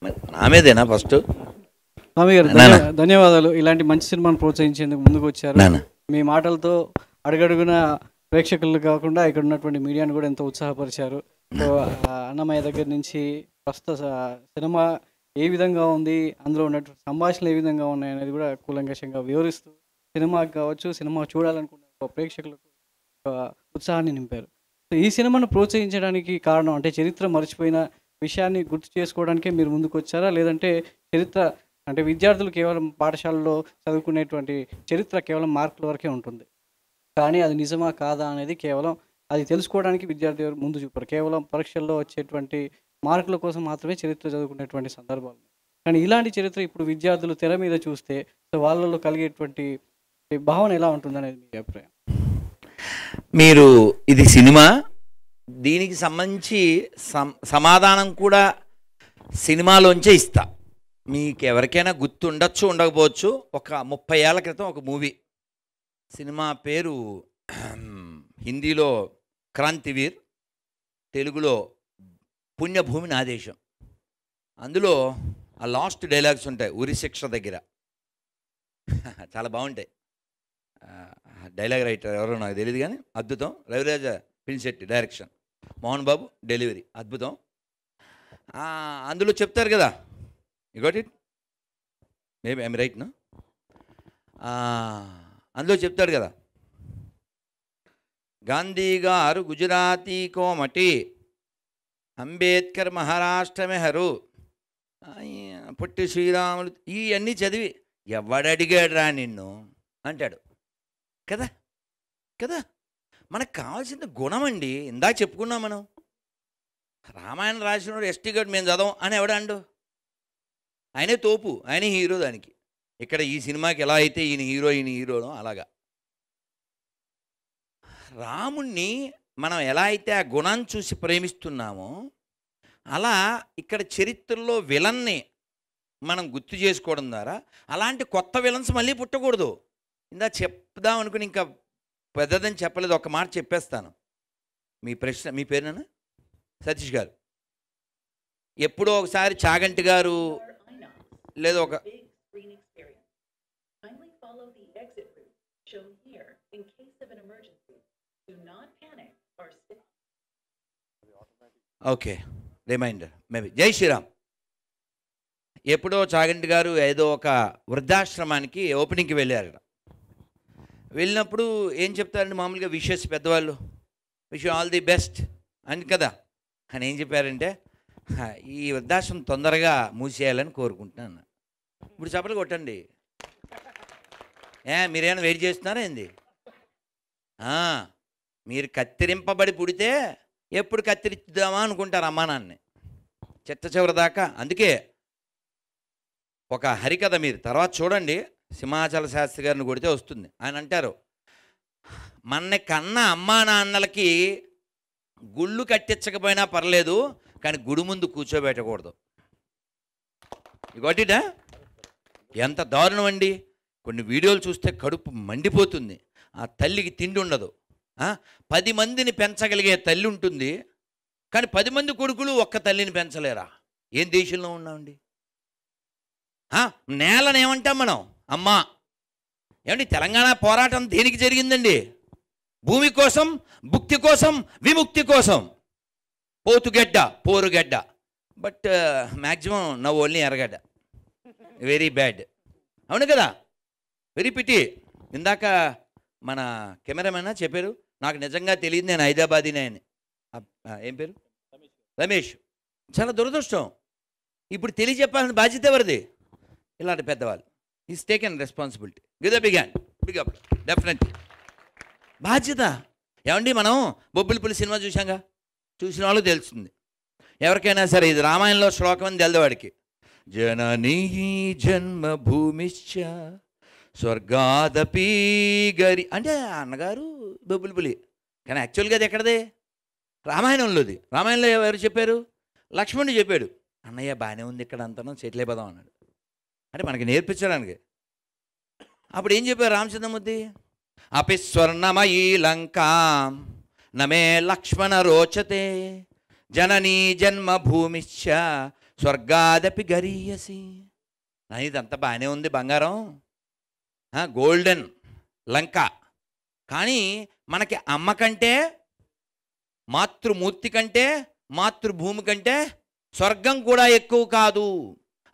నా మీదేనా ఫస్ట్? స్వామి గారు ధన్యవాదాలు. ఇలాంటి మంచి సినిమాను ప్రోత్సహించేందుకు ముందుకు వచ్చారు. మీ మాటలతో అడుగడుగున ప్రేక్షకులు కాకుండా ఇక్కడ ఉన్నటువంటి మీడియాను కూడా ఎంతో ఉత్సాహపరిచారు. సో అన్నమయ్య దగ్గర నుంచి ప్రస్తుత సినిమా ఏ విధంగా ఉంది, అందులో ఉన్నటువంటి సంభాషణలు ఏ విధంగా ఉన్నాయి అనేది కూడా కూలంకషంగా వివరిస్తూ సినిమాకి కావచ్చు, సినిమా చూడాలనుకున్న ప్రేక్షకులకు ఉత్సాహాన్ని నింపారు. సో ఈ సినిమాను ప్రోత్సహించడానికి కారణం అంటే చరిత్ర మర్చిపోయిన విషయాన్ని గుర్తు చేసుకోవడానికే మీరు ముందుకు వచ్చారా, లేదంటే చరిత్ర అంటే విద్యార్థులు కేవలం పాఠశాలలో చదువుకునేటువంటి చరిత్ర కేవలం మార్కుల వరకే ఉంటుంది, కానీ అది నిజమా కాదా అనేది కేవలం అది తెలుసుకోవడానికి విద్యార్థి ముందు చూపారు. కేవలం పరీక్షల్లో వచ్చేటువంటి మార్కుల కోసం మాత్రమే చరిత్ర చదువుకునేటువంటి సందర్భాలు. కానీ ఇలాంటి చరిత్ర ఇప్పుడు విద్యార్థులు తెర మీద చూస్తే సో వాళ్ళలో కలిగేటువంటి భావన ఎలా ఉంటుంది అనేది మీ అభిప్రాయం? మీరు ఇది సినిమా, దీనికి సంబంధించి సమాధానం కూడా సినిమాలోంచే ఇస్తా. మీకు ఎవరికైనా గుర్తుండొచ్చు ఉండకపోవచ్చు. ఒక 30 ఏళ్ల క్రితం ఒక మూవీ, సినిమా పేరు హిందీలో క్రాంతివీర్, తెలుగులో పుణ్యభూమి నా దేశం. అందులో ఆ లాస్ట్ డైలాగ్స్ ఉంటాయి ఉరి శిక్ష దగ్గర, చాలా బాగుంటాయి. డైలాగ్ రైటర్ ఎవరో నాకు తెలియదు కానీ అద్భుతం. రవిరాజ పిన్శెట్టి డైరెక్షన్, మోహన్ బాబు డెలివరీ అద్భుతం. అందులో చెప్తారు కదా, you got it, maybe I'm right నా? అందులో చెప్తాడు కదా, గాంధీ గారు గుజరాతీ కోమటి, అంబేద్కర్ మహారాష్ట్ర మెహరు, పొట్టి శ్రీరాములు, ఇవన్నీ చదివి ఎవడడిగాడు రా నిన్ను అంటాడు కదా. కదా, మనకు కావాల్సిన గుణం అండి. ఇందాక చెప్పుకున్నాం మనం, రామాయణం రాసినోడు ఎస్టీ గారు మేము చదవం అని ఎవడండు? ఆయనే తోపు, ఆయనే హీరో. దానికి ఇక్కడ ఈ సినిమాకి ఎలా అయితే ఈయన హీరోనో అలాగా రాముణ్ణి మనం ఎలా అయితే ఆ గుణాన్ని చూసి ప్రేమిస్తున్నామో అలా ఇక్కడ చరిత్రలో విలన్ని మనం గుర్తు చేసుకోవడం ద్వారా అలాంటి కొత్త విలన్స్ మళ్ళీ పుట్టకూడదు. ఇందా చెప్దాం అనుకుని ఇంకా పెద్దదని చెప్పలేదు, ఒక మాట చెప్పేస్తాను. మీ ప్రశ్న, మీ పేరునా? సతీష్ గారు. ఎప్పుడో ఒకసారి చాగంటి గారు లేదా ఒక ఓకే రిమైండర్ మేబీ. జై శ్రీరామ్. ఎప్పుడో చాగంటి గారు ఏదో ఒక వృద్ధాశ్రమానికి ఓపెనింగ్కి వెళ్ళారట. వెళ్ళినప్పుడు ఏం చెప్తారండి మామూలుగా విషెస్ పెద్దవాళ్ళు, విష్ ఆల్ ది బెస్ట్ అని కదా. అని ఏం చెప్పారంటే, ఈ వృద్ధాశ్రమం తొందరగా మూసేయాలని కోరుకుంటున్నాను. ఇప్పుడు చప్పలు కొట్టండి. మీరేమైనా వెయిట్ చేస్తున్నారా ఏంది? మీరు కత్తిరింపబడి పుడితే ఎప్పుడు కత్తిరిద్దామా అనుకుంటారు అమ్మా నాన్నని చిట్ట చివరి దాకా. అందుకే ఒక హరికథ మీరు తర్వాత చూడండి, సింహాచల శాస్త్రి గారిని కొడితే వస్తుంది. ఆయన అంటారు, మన కన్న అమ్మా నాన్నలకి గుళ్ళు కట్టించకపోయినా పర్లేదు కానీ గుడి ముందు కూర్చోబెట్టకూడదు. కొట్టిటా ఎంత దారుణం అండి. కొన్ని వీడియోలు చూస్తే కడుపు మండిపోతుంది. ఆ తల్లికి తిండి ఉండదు. 10 మందిని పెంచగలిగే తల్లి ఉంటుంది కానీ 10 మంది కొడుకులు ఒక్క తల్లిని పెంచలేరా? ఏం దేశంలో ఉన్నామండి? నేలని ఏమంటాం మనం? అమ్మా. ఏమండి తెలంగాణ పోరాటం దేనికి జరిగిందండి? భూమి కోసం, భుక్తి కోసం, విముక్తి కోసం. పోతుగడ్డ, పోరుగడ్డ, బట్ మ్యాక్సిమం నవ్ ఓన్లీ ఎర్రగడ్డ. Very bad. అవును కదా, వెరీ పిటి. ఇందాక మన కెమెరామెన్ చెప్పారు, నాకు నిజంగా తెలియదు, నేను హైదరాబాదీనే అని. ఏం పేరు? రమేష్. చాలా దురదృష్టం. ఇప్పుడు తెలియజెప్పాల్సిన బాధ్యత ఎవరిది? ఇలాంటి పెద్దవాళ్ళు. Is taken responsibility. Give big hand, big up. Definitely బాధ్యత. ఏమండి మనం బొబ్బిలిపులి సినిమా చూసాంగా, చూసిన వాళ్ళు తెలుస్తుంది. ఎవరికైనా సరే ఇది రామాయణంలో శ్లోకం అని తెలవాడికి, జననీ జన్మభూమిశ్చ స్వర్గాదపి గరి అంటే అన్నగారు బొబ్బిలిపులి. కానీ యాక్చువల్గా అది ఎక్కడదే? రామాయణంలోది. రామాయణంలో ఎవరు చెప్పారు? లక్ష్మణుడు చెప్పాడు. అన్నయ్య బాగానే ఉంది ఇక్కడ అంతనం, సెటిల్ అయిపోదాం అన్నాడు. అంటే మనకి నేర్పించడానికి. అప్పుడు ఏం చెప్పారు రామచంద్రమూర్తి? అపి స్వర్ణమయీ లంకాం నమే లక్ష్మణ రోచతే జననీ జన్మభూమిశ్చ స్వర్గాదపి గరీయసి. ఇదంతా బాగానే ఉంది, బంగారం, గోల్డెన్ లంక. కానీ మనకి అమ్మ కంటే, మాతృమూర్తి కంటే, మాతృభూమి కంటే స్వర్గం కూడా ఎక్కువ కాదు.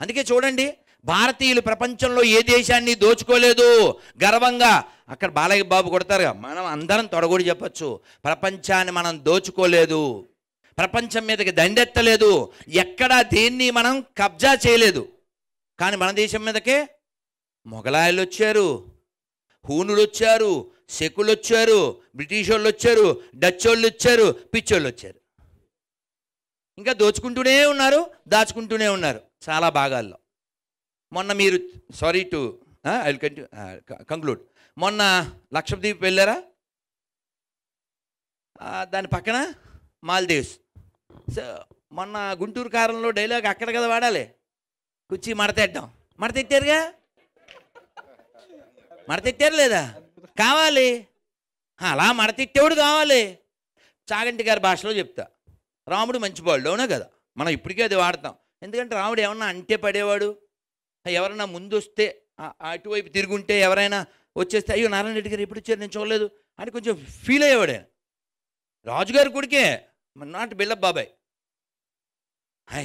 అందుకే చూడండి, భారతీయులు ప్రపంచంలో ఏ దేశాన్ని దోచుకోలేదు. గర్వంగా అక్కడ బాలయ్య బాబు కొడతారు, మనం అందరం తొడగొడి చెప్పచ్చు, ప్రపంచాన్ని మనం దోచుకోలేదు, ప్రపంచం మీదకి దండెత్తలేదు, ఎక్కడా దేన్ని మనం కబ్జా చేయలేదు. కానీ మన దేశం మీదకే మొఘలాయలు వచ్చారు, హూనులు వచ్చారు, సెకులు వచ్చారు, బ్రిటిష్ వాళ్ళు వచ్చారు, డచ్ వాళ్ళు వచ్చారు, పిచ్చోళ్ళు వచ్చారు. ఇంకా దోచుకుంటూనే ఉన్నారు, దాచుకుంటూనే ఉన్నారు చాలా భాగాల్లో. మొన్న మీరు sorry to I will conclude, మొన్న లక్షద్వీప్ వెళ్ళారా? దాని పక్కన మాల్దీవ్స్. సో మొన్న గుంటూరు కారంలో డైలాగ్ అక్కడ కదా వాడాలి, కుర్చీ మడతెట్టడం. మడతెట్టారుగా, మడతెట్టారు లేదా? కావాలి, అలా మడతెట్టేవాడు కావాలి. చాగంటి గారి భాషలో చెప్తా, రాముడు మంచివాళ్ళు, అవునా కదా? మనం ఇప్పటికే అది వాడతాం. ఎందుకంటే రాముడు ఏమన్నా అంటే పడేవాడు, ఎవరైనా ముందు వస్తే అటువైపు తిరుగుంటే ఎవరైనా వచ్చేస్తే అయ్యో నారాయణ రెడ్డి గారు ఎప్పుడు వచ్చారు నేను చూడలేదు అని కొంచెం ఫీల్ అయ్యేవాడు ఆయన. రాజుగారి కొడుకే, నాట్ బిల్లప్ బాబాయ్.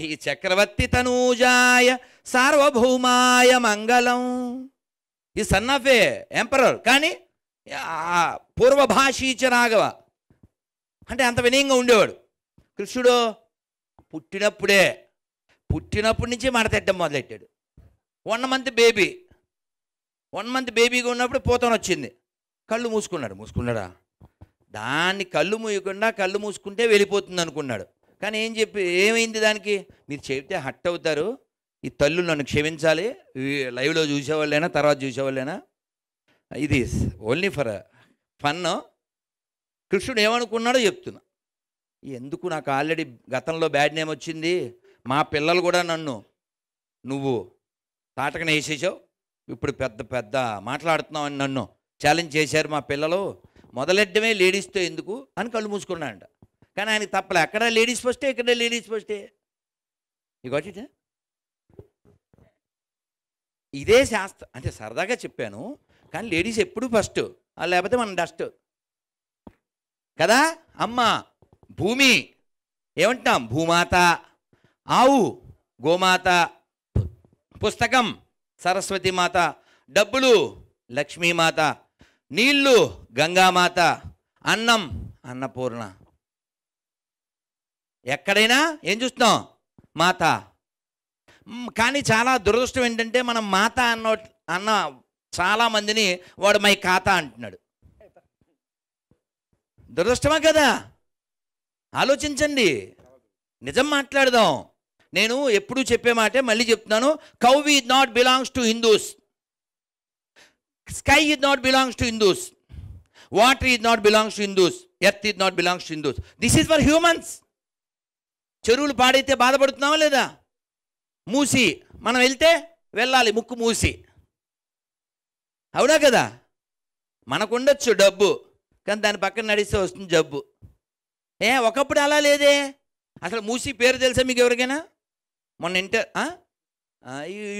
ఈ చక్రవర్తి తనూజాయ సార్వభౌమాయ మంగళం. ఈ సన్ ఆఫ్ ఏ ఎంపరర్, కానీ పూర్వభాషీచ రాఘవ అంటే అంత వినయంగా ఉండేవాడు. కృష్ణుడు పుట్టినప్పటి నుంచి మడతెట్టడం మొదలెట్టాడు. 1 month బేబీగా ఉన్నప్పుడు పోతన వచ్చింది, కళ్ళు మూసుకున్నాడా? దాన్ని కళ్ళు మూయకుండా కళ్ళు మూసుకుంటే వెళ్ళిపోతుంది అనుకున్నాడు. కానీ ఏమైంది దానికి? మీరు చెబితే హట్ అవుతారు, ఈ తల్లు నన్ను క్షమించాలి, లైవ్లో చూసేవాళ్ళైనా తర్వాత చూసేవాళ్ళైనా, ఇది ఓన్లీ ఫర్ ఫన్. కృష్ణుడు ఏమనుకున్నాడో చెప్తున్నా. ఎందుకు నాకు ఆల్రెడీ గతంలో బ్యాడ్ నేమ్ వచ్చింది, మా పిల్లలు కూడా నన్ను నువ్వు తాటకన వేసేసావు, ఇప్పుడు పెద్ద మాట్లాడుతున్నావు అని నన్ను ఛాలెంజ్ చేశారు మా పిల్లలు, మొదలెడ్డమే లేడీస్తో ఎందుకు అని కళ్ళు మూసుకున్నాడంట. కానీ ఆయనకి తప్పలే, అక్కడ లేడీస్ ఫస్టే, ఇక్కడ లేడీస్ ఫస్టే. ఇగోటి ఇదే శాస్త్రం అంటే సరదాగా చెప్పాను, కానీ లేడీస్ ఎప్పుడు ఫస్ట్, లేకపోతే మనం డస్ట్ కదా. అమ్మ భూమి ఏమంటాం? భూమాత. ఆవు గోమాత. పుస్తకం సరస్వతి మాత. డబ్బులు లక్ష్మీమాత. నీళ్ళు గంగామాత. అన్నం అన్నపూర్ణ. ఎక్కడైనా ఏం చూస్తున్నాం? మాత. కానీ చాలా దురదృష్టం ఏంటంటే మనం మాత అన్న చాలామందిని వాడు మై ఖాతా అంటున్నాడు. దురదృష్టమా కదా? ఆలోచించండి, నిజం మాట్లాడదాం. నేను ఎప్పుడు చెప్పే మాటే మళ్ళీ చెప్తున్నాను, cow is not belongs to Hindus, sky is not belongs to Hindus, water is not belongs to Hindus, earth is not belongs to Hindus. This is for humans. చెరువులు పాడైతే బాధపడుతున్నావా లేదా? మూసి మనం వెళ్తే వెళ్ళాలి ముక్కు మూసి, అవునా కదా? మనకుండొచ్చు డబ్బు, కానీ దాని పక్కన నడిస్తే వస్తుంది జబ్బు. ఒకప్పుడు అలా లేదే. అసలు మూసి పేరు తెలుసా మీకు ఎవరికైనా? మొన్న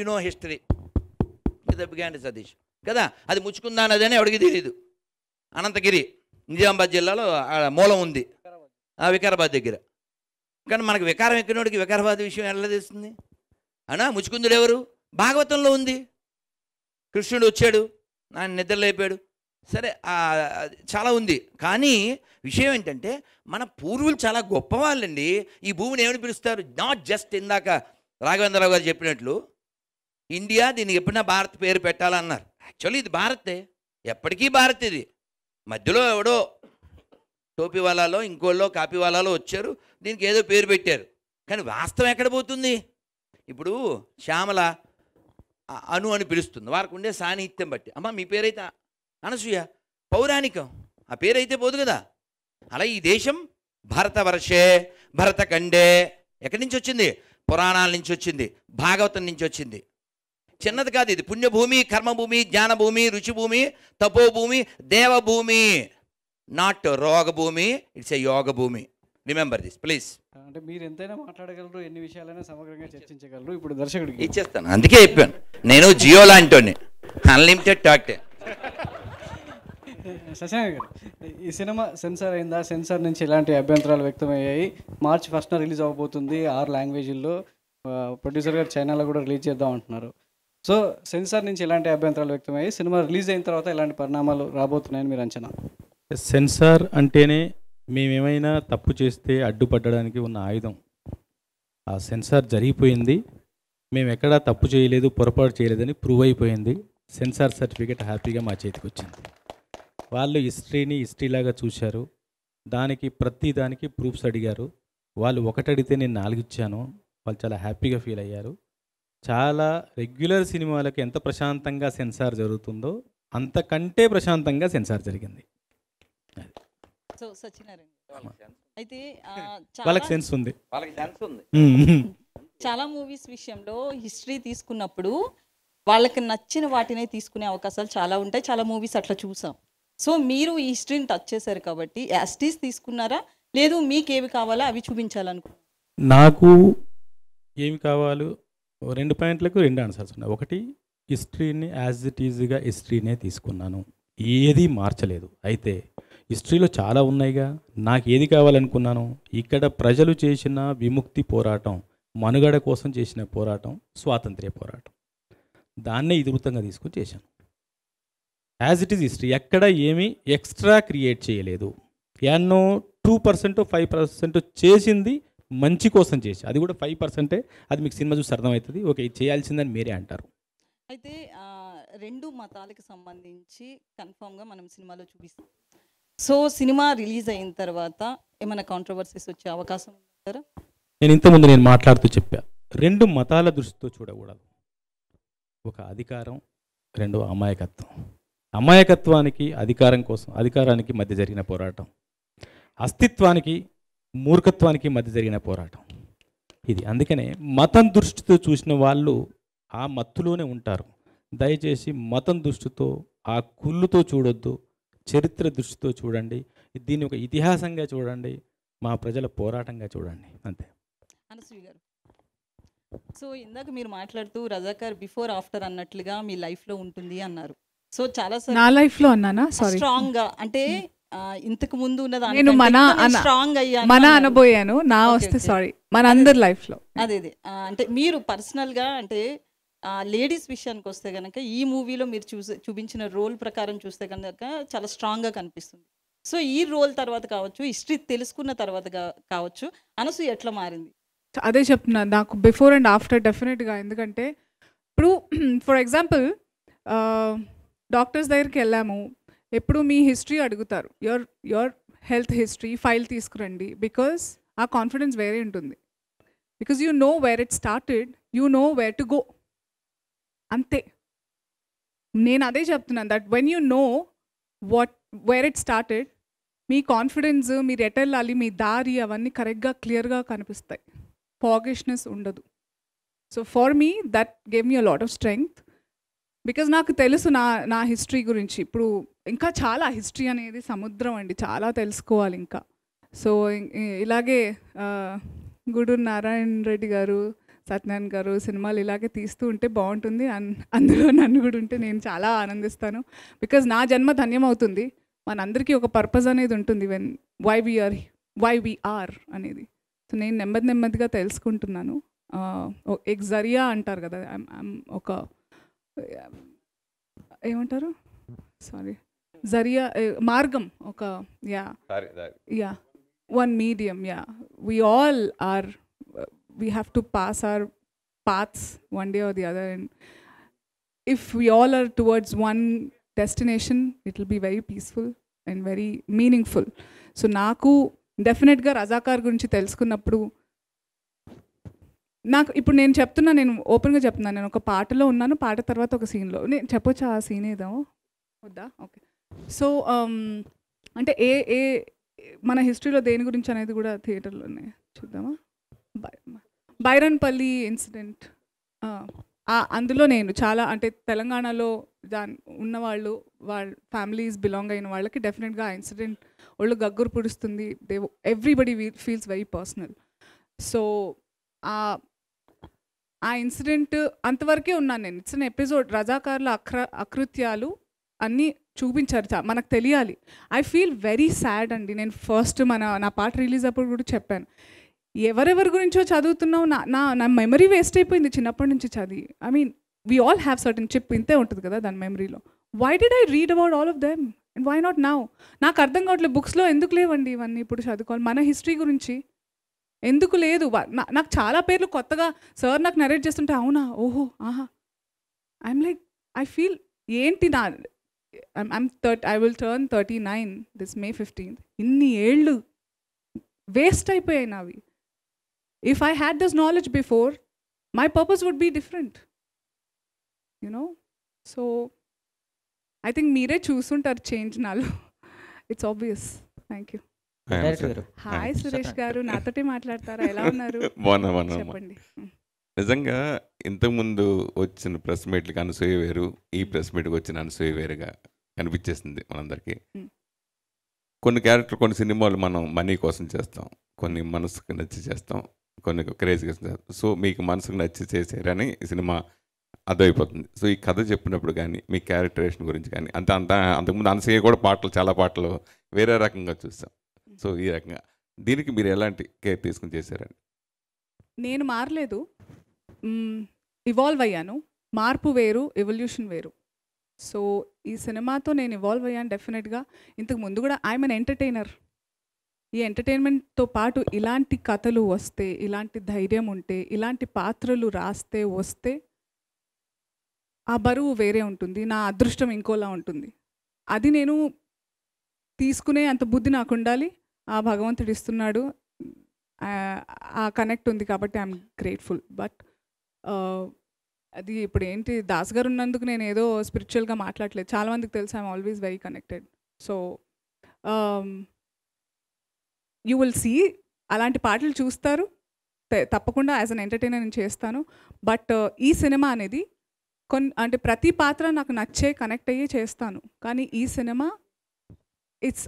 నో హిస్టరీ దెబ్బగాండి సతీష్ కదా, అది ముచ్చుకుందా అన్నదని ఎవరికి తెలియదు. అనంతగిరి నిజామాబాద్ జిల్లాలో మూలం ఉంది, వికారాబాద్ దగ్గర. కానీ మనకు వికారం ఎక్కినోడికి వికారాబాద్ విషయం ఎలా తెలుస్తుంది? ముచ్చుకుందుడు ఎవరు? భాగవతంలో ఉంది. కృష్ణుడు వచ్చాడు, ఆయన నిద్రలేపాడు, సరే చాలా ఉంది. కానీ విషయం ఏంటంటే మన పూర్వులు చాలా గొప్పవాళ్ళండి. ఈ భూమిని ఏమని పిలుస్తారు? నాట్ జస్ట్ ఇందాక రాఘవేంద్రరావు గారు చెప్పినట్లు ఇండియా, దీనికి ఎప్పుడైనా భారత్ పేరు పెట్టాలన్నారు. యాక్చువల్లీ ఇది భారతే, ఎప్పటికీ భారత్. ఇది మధ్యలో ఎవడో టోపీ వాళ్ళలో ఇంకోళ్ళో కాపీ వాళ్ళలో వచ్చారు, దీనికి ఏదో పేరు పెట్టారు. కానీ వాస్తవం ఎక్కడ పోతుంది? ఇప్పుడు శ్యామల అను అని పిలుస్తుంది, వారికి ఉండే సాన్నిహిత్యం బట్టి. అమ్మ మీ పేరైతే అనసూయ, పౌరాణికం, ఆ పేరైతే పోదు కదా. అలా ఈ దేశం భరతవర్షే, భరతఖండే ఎక్కడి నుంచి వచ్చింది? పురాణాల నుంచి వచ్చింది, భాగవతం నుంచి వచ్చింది. చిన్నది కాదు ఇది. పుణ్యభూమి, కర్మభూమి, జ్ఞానభూమి, రుచిభూమి, తపోభూమి, దేవభూమి. నాట్ రోగభూమి, ఇట్స్ ఏ యోగ భూమి. Remember this please. అంటే మీరు ఎంతైనా మాట్లాడగలరు, ఎన్ని విషయాలైనా సమగ్రంగా చర్చించగలరు. ఇప్పుడు దర్శకుడికి ఇచ్చేస్తాను, అందుకే చెప్పాను నేను జియో లాంటి అన్లిమిటెడ్ టాక్. శశాంక్ గారు, ఈ సినిమా సెన్సార్ అయిందా? సెన్సార్ నుంచి ఎలాంటి అభ్యంతరాలు వ్యక్తమయ్యాయి? మార్చి 1న రిలీజ్ అవ్వబోతుంది 6 లాంగ్వేజ్ల్లో. ప్రొడ్యూసర్ గారు చైనాలో కూడా రిలీజ్ చేద్దాం అంటున్నారు. సో సెన్సార్ నుంచి ఎలాంటి అభ్యంతరాలు వ్యక్తమయ్యాయి? సినిమా రిలీజ్ అయిన తర్వాత ఎలాంటి పరిణామాలు రాబోతున్నాయని మీరు అంచనా? సెన్సార్ అంటేనే మేమేమైనా తప్పు చేస్తే అడ్డుపట్టడానికి ఉన్న ఆయుధం. ఆ సెన్సార్ జరిగిపోయింది, మేము ఎక్కడా తప్పు చేయలేదు, పొరపాటు చేయలేదని ప్రూవ్ అయిపోయింది. సెన్సార్ సర్టిఫికేట్ హ్యాపీగా మా చేతికి వచ్చింది. వాళ్ళు హిస్టరీని హిస్టరీలాగా చూశారు, దానికి ప్రతి దానికి ప్రూఫ్స్ అడిగారు. వాళ్ళు ఒకటి అడిగితే నేను 4 ఇచ్చాను. వాళ్ళు చాలా హ్యాపీగా ఫీల్ అయ్యారు. చాలా రెగ్యులర్ సినిమాలకు ఎంత ప్రశాంతంగా సెన్సార్ జరుగుతుందో అంతకంటే ప్రశాంతంగా సెన్సార్ జరిగింది. సో సత్యనారాయణ అయితే వాళ్ళకి సెన్స్ ఉంది. చాలా మూవీస్ విషయంలో హిస్టరీ తీసుకున్నప్పుడు వాళ్ళకి నచ్చిన వాటినే తీసుకునే అవకాశాలు చాలా ఉంటాయి. చాలా మూవీస్ అట్లా చూసాం. సో మీరు ఈ హిస్టరీని టచ్ చేశారు కాబట్టి యాస్టీస్ తీసుకున్నారా, లేదు మీకు ఏవి కావాలో అవి చూపించాలనుకున్నారు? నాకు ఏమి కావాలో 2 పాయింట్లకు 2 ఆన్సర్స్ ఉన్నాయి. ఒకటి, హిస్టరీని యాజ్ ఇట్ ఈజ్గా హిస్టరీనే తీసుకున్నాను, ఏది మార్చలేదు. అయితే హిస్టరీలో చాలా ఉన్నాయిగా, నాకు ఏది కావాలనుకున్నాను? ఇక్కడ ప్రజలు చేసిన విముక్తి పోరాటం, మనుగడ కోసం చేసిన పోరాటం, స్వాతంత్ర్య పోరాటం, దాన్నే ఇతివృత్తంగా తీసుకొని చేశాను. యాజ్ ఇట్ ఈజ్ హిస్టరీ, ఎక్కడ ఏమీ ఎక్స్ట్రా క్రియేట్ చేయలేదు. ఎన్నో 2% 5% చేసింది మంచి కోసం చేసి, అది కూడా 5%. అది మీకు సినిమా చూసి అర్థమవుతుంది. ఓకే, ఇది చేయాల్సిందని మీరే అంటారు. అయితే 2 మతాలకు సంబంధించి కన్ఫామ్గా మనం సినిమాలో చూపిస్తాం. సో సినిమా రిలీజ్ అయిన తర్వాత ఏమైనా కాంట్రవర్సీస్ వచ్చే అవకాశం ఉంటారా? నేను ఇంతకుముందు మాట్లాడుతూ చెప్పా, 2 మతాల దృష్టితో చూడకూడదు. ఒక అధికారం, 2 అమాయకత్వం. అమాయకత్వానికి అధికారం కోసం, అధికారానికి మధ్య జరిగిన పోరాటం, అస్తిత్వానికి మూర్ఖత్వానికి మధ్య జరిగిన పోరాటం ఇది. అందుకనే మతం దృష్టితో చూసిన వాళ్ళు ఆ మత్తులోనే ఉంటారు. దయచేసి మతం దృష్టితో, ఆ కుళ్ళుతో చూడొద్దు, చరిత్ర దృష్టితో చూడండి. దీన్ని ఒక ఇతిహాసంగా చూడండి, మా ప్రజల పోరాటంగా చూడండి, అంతే. అనసూయ గారు, సో ఇందాక మీరు మాట్లాడుతూ రజాకార్ బిఫోర్ ఆఫ్టర్ అన్నట్లుగా మీ లైఫ్లో ఉంటుంది అన్నారు. సో చాలా నా లైఫ్లో అన్నానా? సారీ, స్ట్రాంగ్గా అంటే ఇంతకు ముందు నేను స్ట్రాంగ్ అయ్యాను, మన అనబోయాను, నా వస్తే సారీ, మన అందరి లైఫ్లో అదే అంటే మీరు పర్సనల్గా అంటే లేడీస్ విషయానికి వస్తే కనుక ఈ మూవీలో మీరు చూపించిన రోల్ ప్రకారం చూస్తే కనుక చాలా స్ట్రాంగ్గా కనిపిస్తుంది. సో ఈ రోల్ తర్వాత కావచ్చు, హిస్టరీ తెలుసుకున్న తర్వాత కావచ్చు, అనసూయ ఎట్లా మారింది? అదే చెప్తున్నా, నాకు బిఫోర్ అండ్ ఆఫ్టర్ డెఫినెట్గా. ఎందుకంటే ఇప్పుడు ఫర్ ఎగ్జాంపుల్ డాక్టర్స్ దగ్గరికి వెళ్ళాము, ఎప్పుడు మీ హిస్టరీ అడుగుతారు, యువర్ హెల్త్ హిస్టరీ ఫైల్ తీసుకురండి. బికాస్ ఆ కాన్ఫిడెన్స్ వేరే ఉంటుంది. Because you know where it started, you know where to go, అంతే. నేను అదే చెప్తున్నాను, that when you know where it started, me confidence, మీరు ఎటు వెళ్ళాలి, మీ దారి, అవన్నీ కరెక్ట్గా క్లియర్గా కనిపిస్తాయి. ఫాగిష్నెస్ ఉండదు. So for me that gave me a lot of strength. Because నాకు తెలుసు నా హిస్టరీ గురించి. ఇప్పుడు ఇంకా చాలా హిస్టరీ అనేది సముద్రం అండి, చాలా తెలుసుకోవాలి ఇంకా. సో ఇలాగే గూడూరు నారాయణ రెడ్డి గారు, సత్యనారాయణ గారు సినిమాలు ఇలాగే తీస్తూ ఉంటే బాగుంటుంది. అందులో నన్ను కూడా ఉంటే నేను చాలా ఆనందిస్తాను. బికాజ్ నా జన్మ ధన్యమవుతుంది. మనందరికీ ఒక పర్పస్ అనేది ఉంటుంది, వై వి ఆర్ అనేది. సో నేను నెమ్మదిగా తెలుసుకుంటున్నాను. ఎక్ జరియా అంటారు కదా, ఒక ఏమంటారు, సారీ, జరియా మార్గం, ఒక yeah one medium. Yeah we all are, we have to pass our paths one day or the other, and if we all are towards one destination, it will be very peaceful and very meaningful. So నాకు డెఫినెట్గా రజాకార్ గురించి తెలుసుకున్నప్పుడు నాకు ఇప్పుడు నేను ఓపెన్గా చెప్తున్నాను, నేను ఒక పాటలో ఉన్నాను, పాట తర్వాత ఒక సీన్లో. నేను చెప్పొచ్చా ఆ సీన్ ఏదో? వద్దా? ఓకే. సో అంటే ఏ మన హిస్టరీలో దేని గురించి అనేది కూడా థియేటర్లోనే చూద్దామా? బైరన్పల్లి ఇన్సిడెంట్, అందులో నేను చాలా అంటే తెలంగాణలో ఉన్నవాళ్ళు వాళ్ళ ఫ్యామిలీస్ బిలాంగ్ అయిన వాళ్ళకి డెఫినెట్గా ఆ ఇన్సిడెంట్ వాళ్ళు గగ్గురు పుడుస్తుంది. Everybody feels very personal. So ఆ ఇన్సిడెంట్ అంతవరకే ఉన్నాను నేను. It's an episode. రజాకార్ల అకృత్యాలు అన్నీ చూపించారు, మనకు తెలియాలి. ఐ ఫీల్ వెరీ సాడ్ అండి. నేను ఫస్ట్ నా పాట రిలీజ్ అప్పుడు కూడా చెప్పాను, ఎవరెవరి గురించో చదువుతున్నావు, నా మెమరీ వేస్ట్ అయిపోయింది చిన్నప్పటి నుంచి చదివి. I mean we all have certain chip, ఇంతే ఉంటుంది కదా దాని మెమరీలో. Why did I read about all of them and why not now? నాకు అర్థం కావట్లేదు, బుక్స్లో ఎందుకు లేవండి ఇవన్నీ ఇప్పుడు చదువుకోవాలి? మన హిస్టరీ గురించి ఎందుకు లేదు? నాకు చాలా పేర్లు కొత్తగా సార్ నాకు నరేట్ చేస్తుంటే అవునా, ఓహో, ఆహా, ఐఎమ్ లైక్ ఐ ఫీల్ ఏంటి నా I will turn 39 this May 15th. ఇన్ని ఏళ్ళు వేస్ట్ అయిపోయాయి నావి. If I had this knowledge before, my purpose would be different, you know. So I think meere chusuntaru change nalo. It's obvious. Thank you. Hi Suresh garu, naatote maatladtara, ela unnaru? బాగున్నా. చెప్పండి. నిజంగా ఇంతకుముందు వచ్చిన press మీట్లకి Anasuya వేరు, ఈ press మీట్కి వచ్చిన అనసూయ వేరుగా కనిపించేసింది మనందరికీ. కొన్ని క్యారెక్టర్, కొన్ని సినిమాలు మనం మనీ కోసం చేస్తాం, కొన్ని మనసుకు నచ్చి చేస్తాం, కొన్ని క్రేజ్గా చేస్తాం. సో మీకు మనసుకు నచ్చి చేసారని ఈ సినిమా అర్థమైపోతుంది. సో ఈ కథ చెప్పినప్పుడు కానీ మీ క్యారెక్టరేషన్ గురించి కానీ అంతకుముందు అనసూయ కూడా పాటలు, చాలా పాటలు వేరే రకంగా చూస్తాం. సో ఈ రకంగా దీనికి మీరు ఎలాంటి కేర్ తీసుకుని చేశారండి? నేను మారలేదు, ఇవాల్వ్ అయ్యాను. మార్పు వేరు, ఎవల్యూషన్ వేరు. సో ఈ సినిమాతో నేను ఇవాల్వ్ అయ్యాను డెఫినెట్గా. ఇంతకు ముందు కూడా ఐఎమ్ అన్ ఎంటర్టైనర్. ఈ ఎంటర్టైన్మెంట్తో పాటు ఇలాంటి కథలు వస్తే, ఇలాంటి ధైర్యం ఉంటే, ఇలాంటి పాత్రలు రాస్తే వస్తే ఆ బరువు వేరే ఉంటుంది, నా అదృష్టం ఇంకోలా ఉంటుంది. అది నేను తీసుకునే అంత బుద్ధి నాకు ఉండాలి, ఆ భగవంతుడు ఇస్తున్నాడు, ఆ కనెక్ట్ ఉంది కాబట్టి ఐఎమ్ గ్రేట్ఫుల్. బట్ అది ఇప్పుడు ఏంటి, దాస్ గారు ఉన్నందుకు నేను ఏదో స్పిరిచువల్గా మాట్లాడలేదు. చాలామందికి తెలుసు I'm always very connected. So you will see, అలాంటి పాటలు చూస్తారు తప్పకుండా. యాజ్ అన్ ఎంటర్టైనర్ నేను చేస్తాను. బట్ ఈ సినిమా అనేది అంటే ప్రతి పాత్ర నాకు నచ్చే, కనెక్ట్ అయ్యే చేస్తాను. కానీ ఈ సినిమా ఇట్స్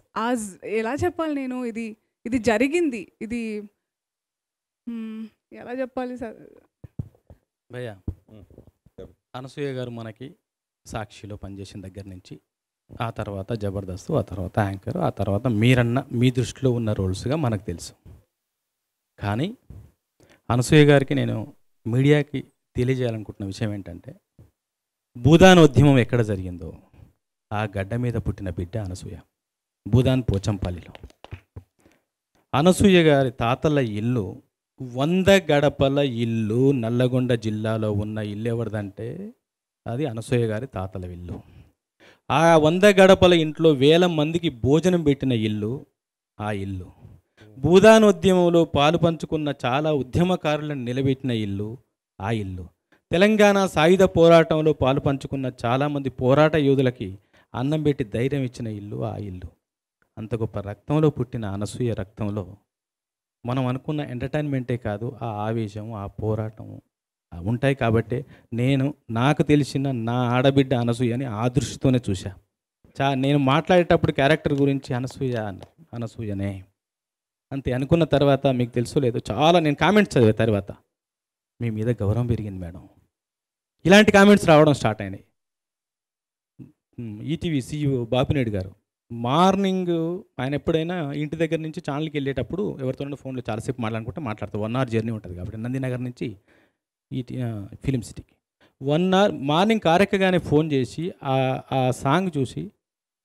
ఎలా చెప్పాలి నేను, ఇది జరిగింది, ఇది ఎలా చెప్పాలి సార్? భయ్యా, అనసూయ గారు మనకి సాక్షిలో పనిచేసిన దగ్గర నుంచి, ఆ తర్వాత జబర్దస్త్, ఆ తర్వాత యాంకర్, ఆ తర్వాత మీరన్న మీ దృష్టిలో ఉన్న రోల్స్గా మనకు తెలుసు. కానీ అనసూయ గారికి నేను మీడియాకి తెలియజేయాలనుకుంటున్న విషయం ఏంటంటే, భూదానోద్యమం ఎక్కడ జరిగిందో ఆ గడ్డ మీద పుట్టిన బిడ్డ అనసూయ. భూదాన్ పోచంపల్లిలో అనసూయ గారి తాతల ఇల్లు 100 గడపల ఇల్లు. నల్లగొండ జిల్లాలో ఉన్న ఇల్లు ఎవరిదంటే అది అనసూయ గారి తాతల ఇల్లు. ఆ 100 గడపల ఇంట్లో 1000 మందికి భోజనం పెట్టిన ఇల్లు ఆ ఇల్లు. భూదానోద్యమంలో పాలు పంచుకున్న చాలా ఉద్యమకారులను నిలబెట్టిన ఇల్లు ఆ ఇల్లు. తెలంగాణ సాయుధ పోరాటంలో పాలు పంచుకున్న చాలామంది పోరాట యోధులకి అన్నం పెట్టి ధైర్యం ఇచ్చిన ఇల్లు ఆ ఇల్లు. అంత గొప్ప రక్తంలో పుట్టిన అనసూయ రక్తంలో మనం అనుకున్న ఎంటర్టైన్మెంటే కాదు, ఆ ఆవేశం, ఆ పోరాటం ఉంటాయి. కాబట్టి నాకు తెలిసిన నా ఆడబిడ్డ అనసూయని ఆ దృష్టితోనే చూసా. నేను మాట్లాడేటప్పుడు క్యారెక్టర్ గురించి అనసూయనే అంతే అనుకున్న తర్వాత, మీకు తెలుసో లేదో, చాలా నేను కామెంట్స్ చదివే తర్వాత మీ మీద గౌరవం పెరిగింది మేడం, ఇలాంటి కామెంట్స్ రావడం స్టార్ట్ అయినాయి. ఈటీవీ CEO బాపినేడు గారు మార్నింగ్ ఆయన ఎప్పుడైనా ఇంటి దగ్గర నుంచి ఛానల్కి వెళ్ళేటప్పుడు ఎవరితోనైనా ఫోన్లో చాలాసేపు మాట్లాడతారు. 1 hour జర్నీ ఉంటుంది కాబట్టి నందినగర్ నుంచి ఫిలిం సిటీకి 1 hour మార్నింగ్ కారెక్కగానే ఫోన్ చేసి ఆ సాంగ్ చూసి,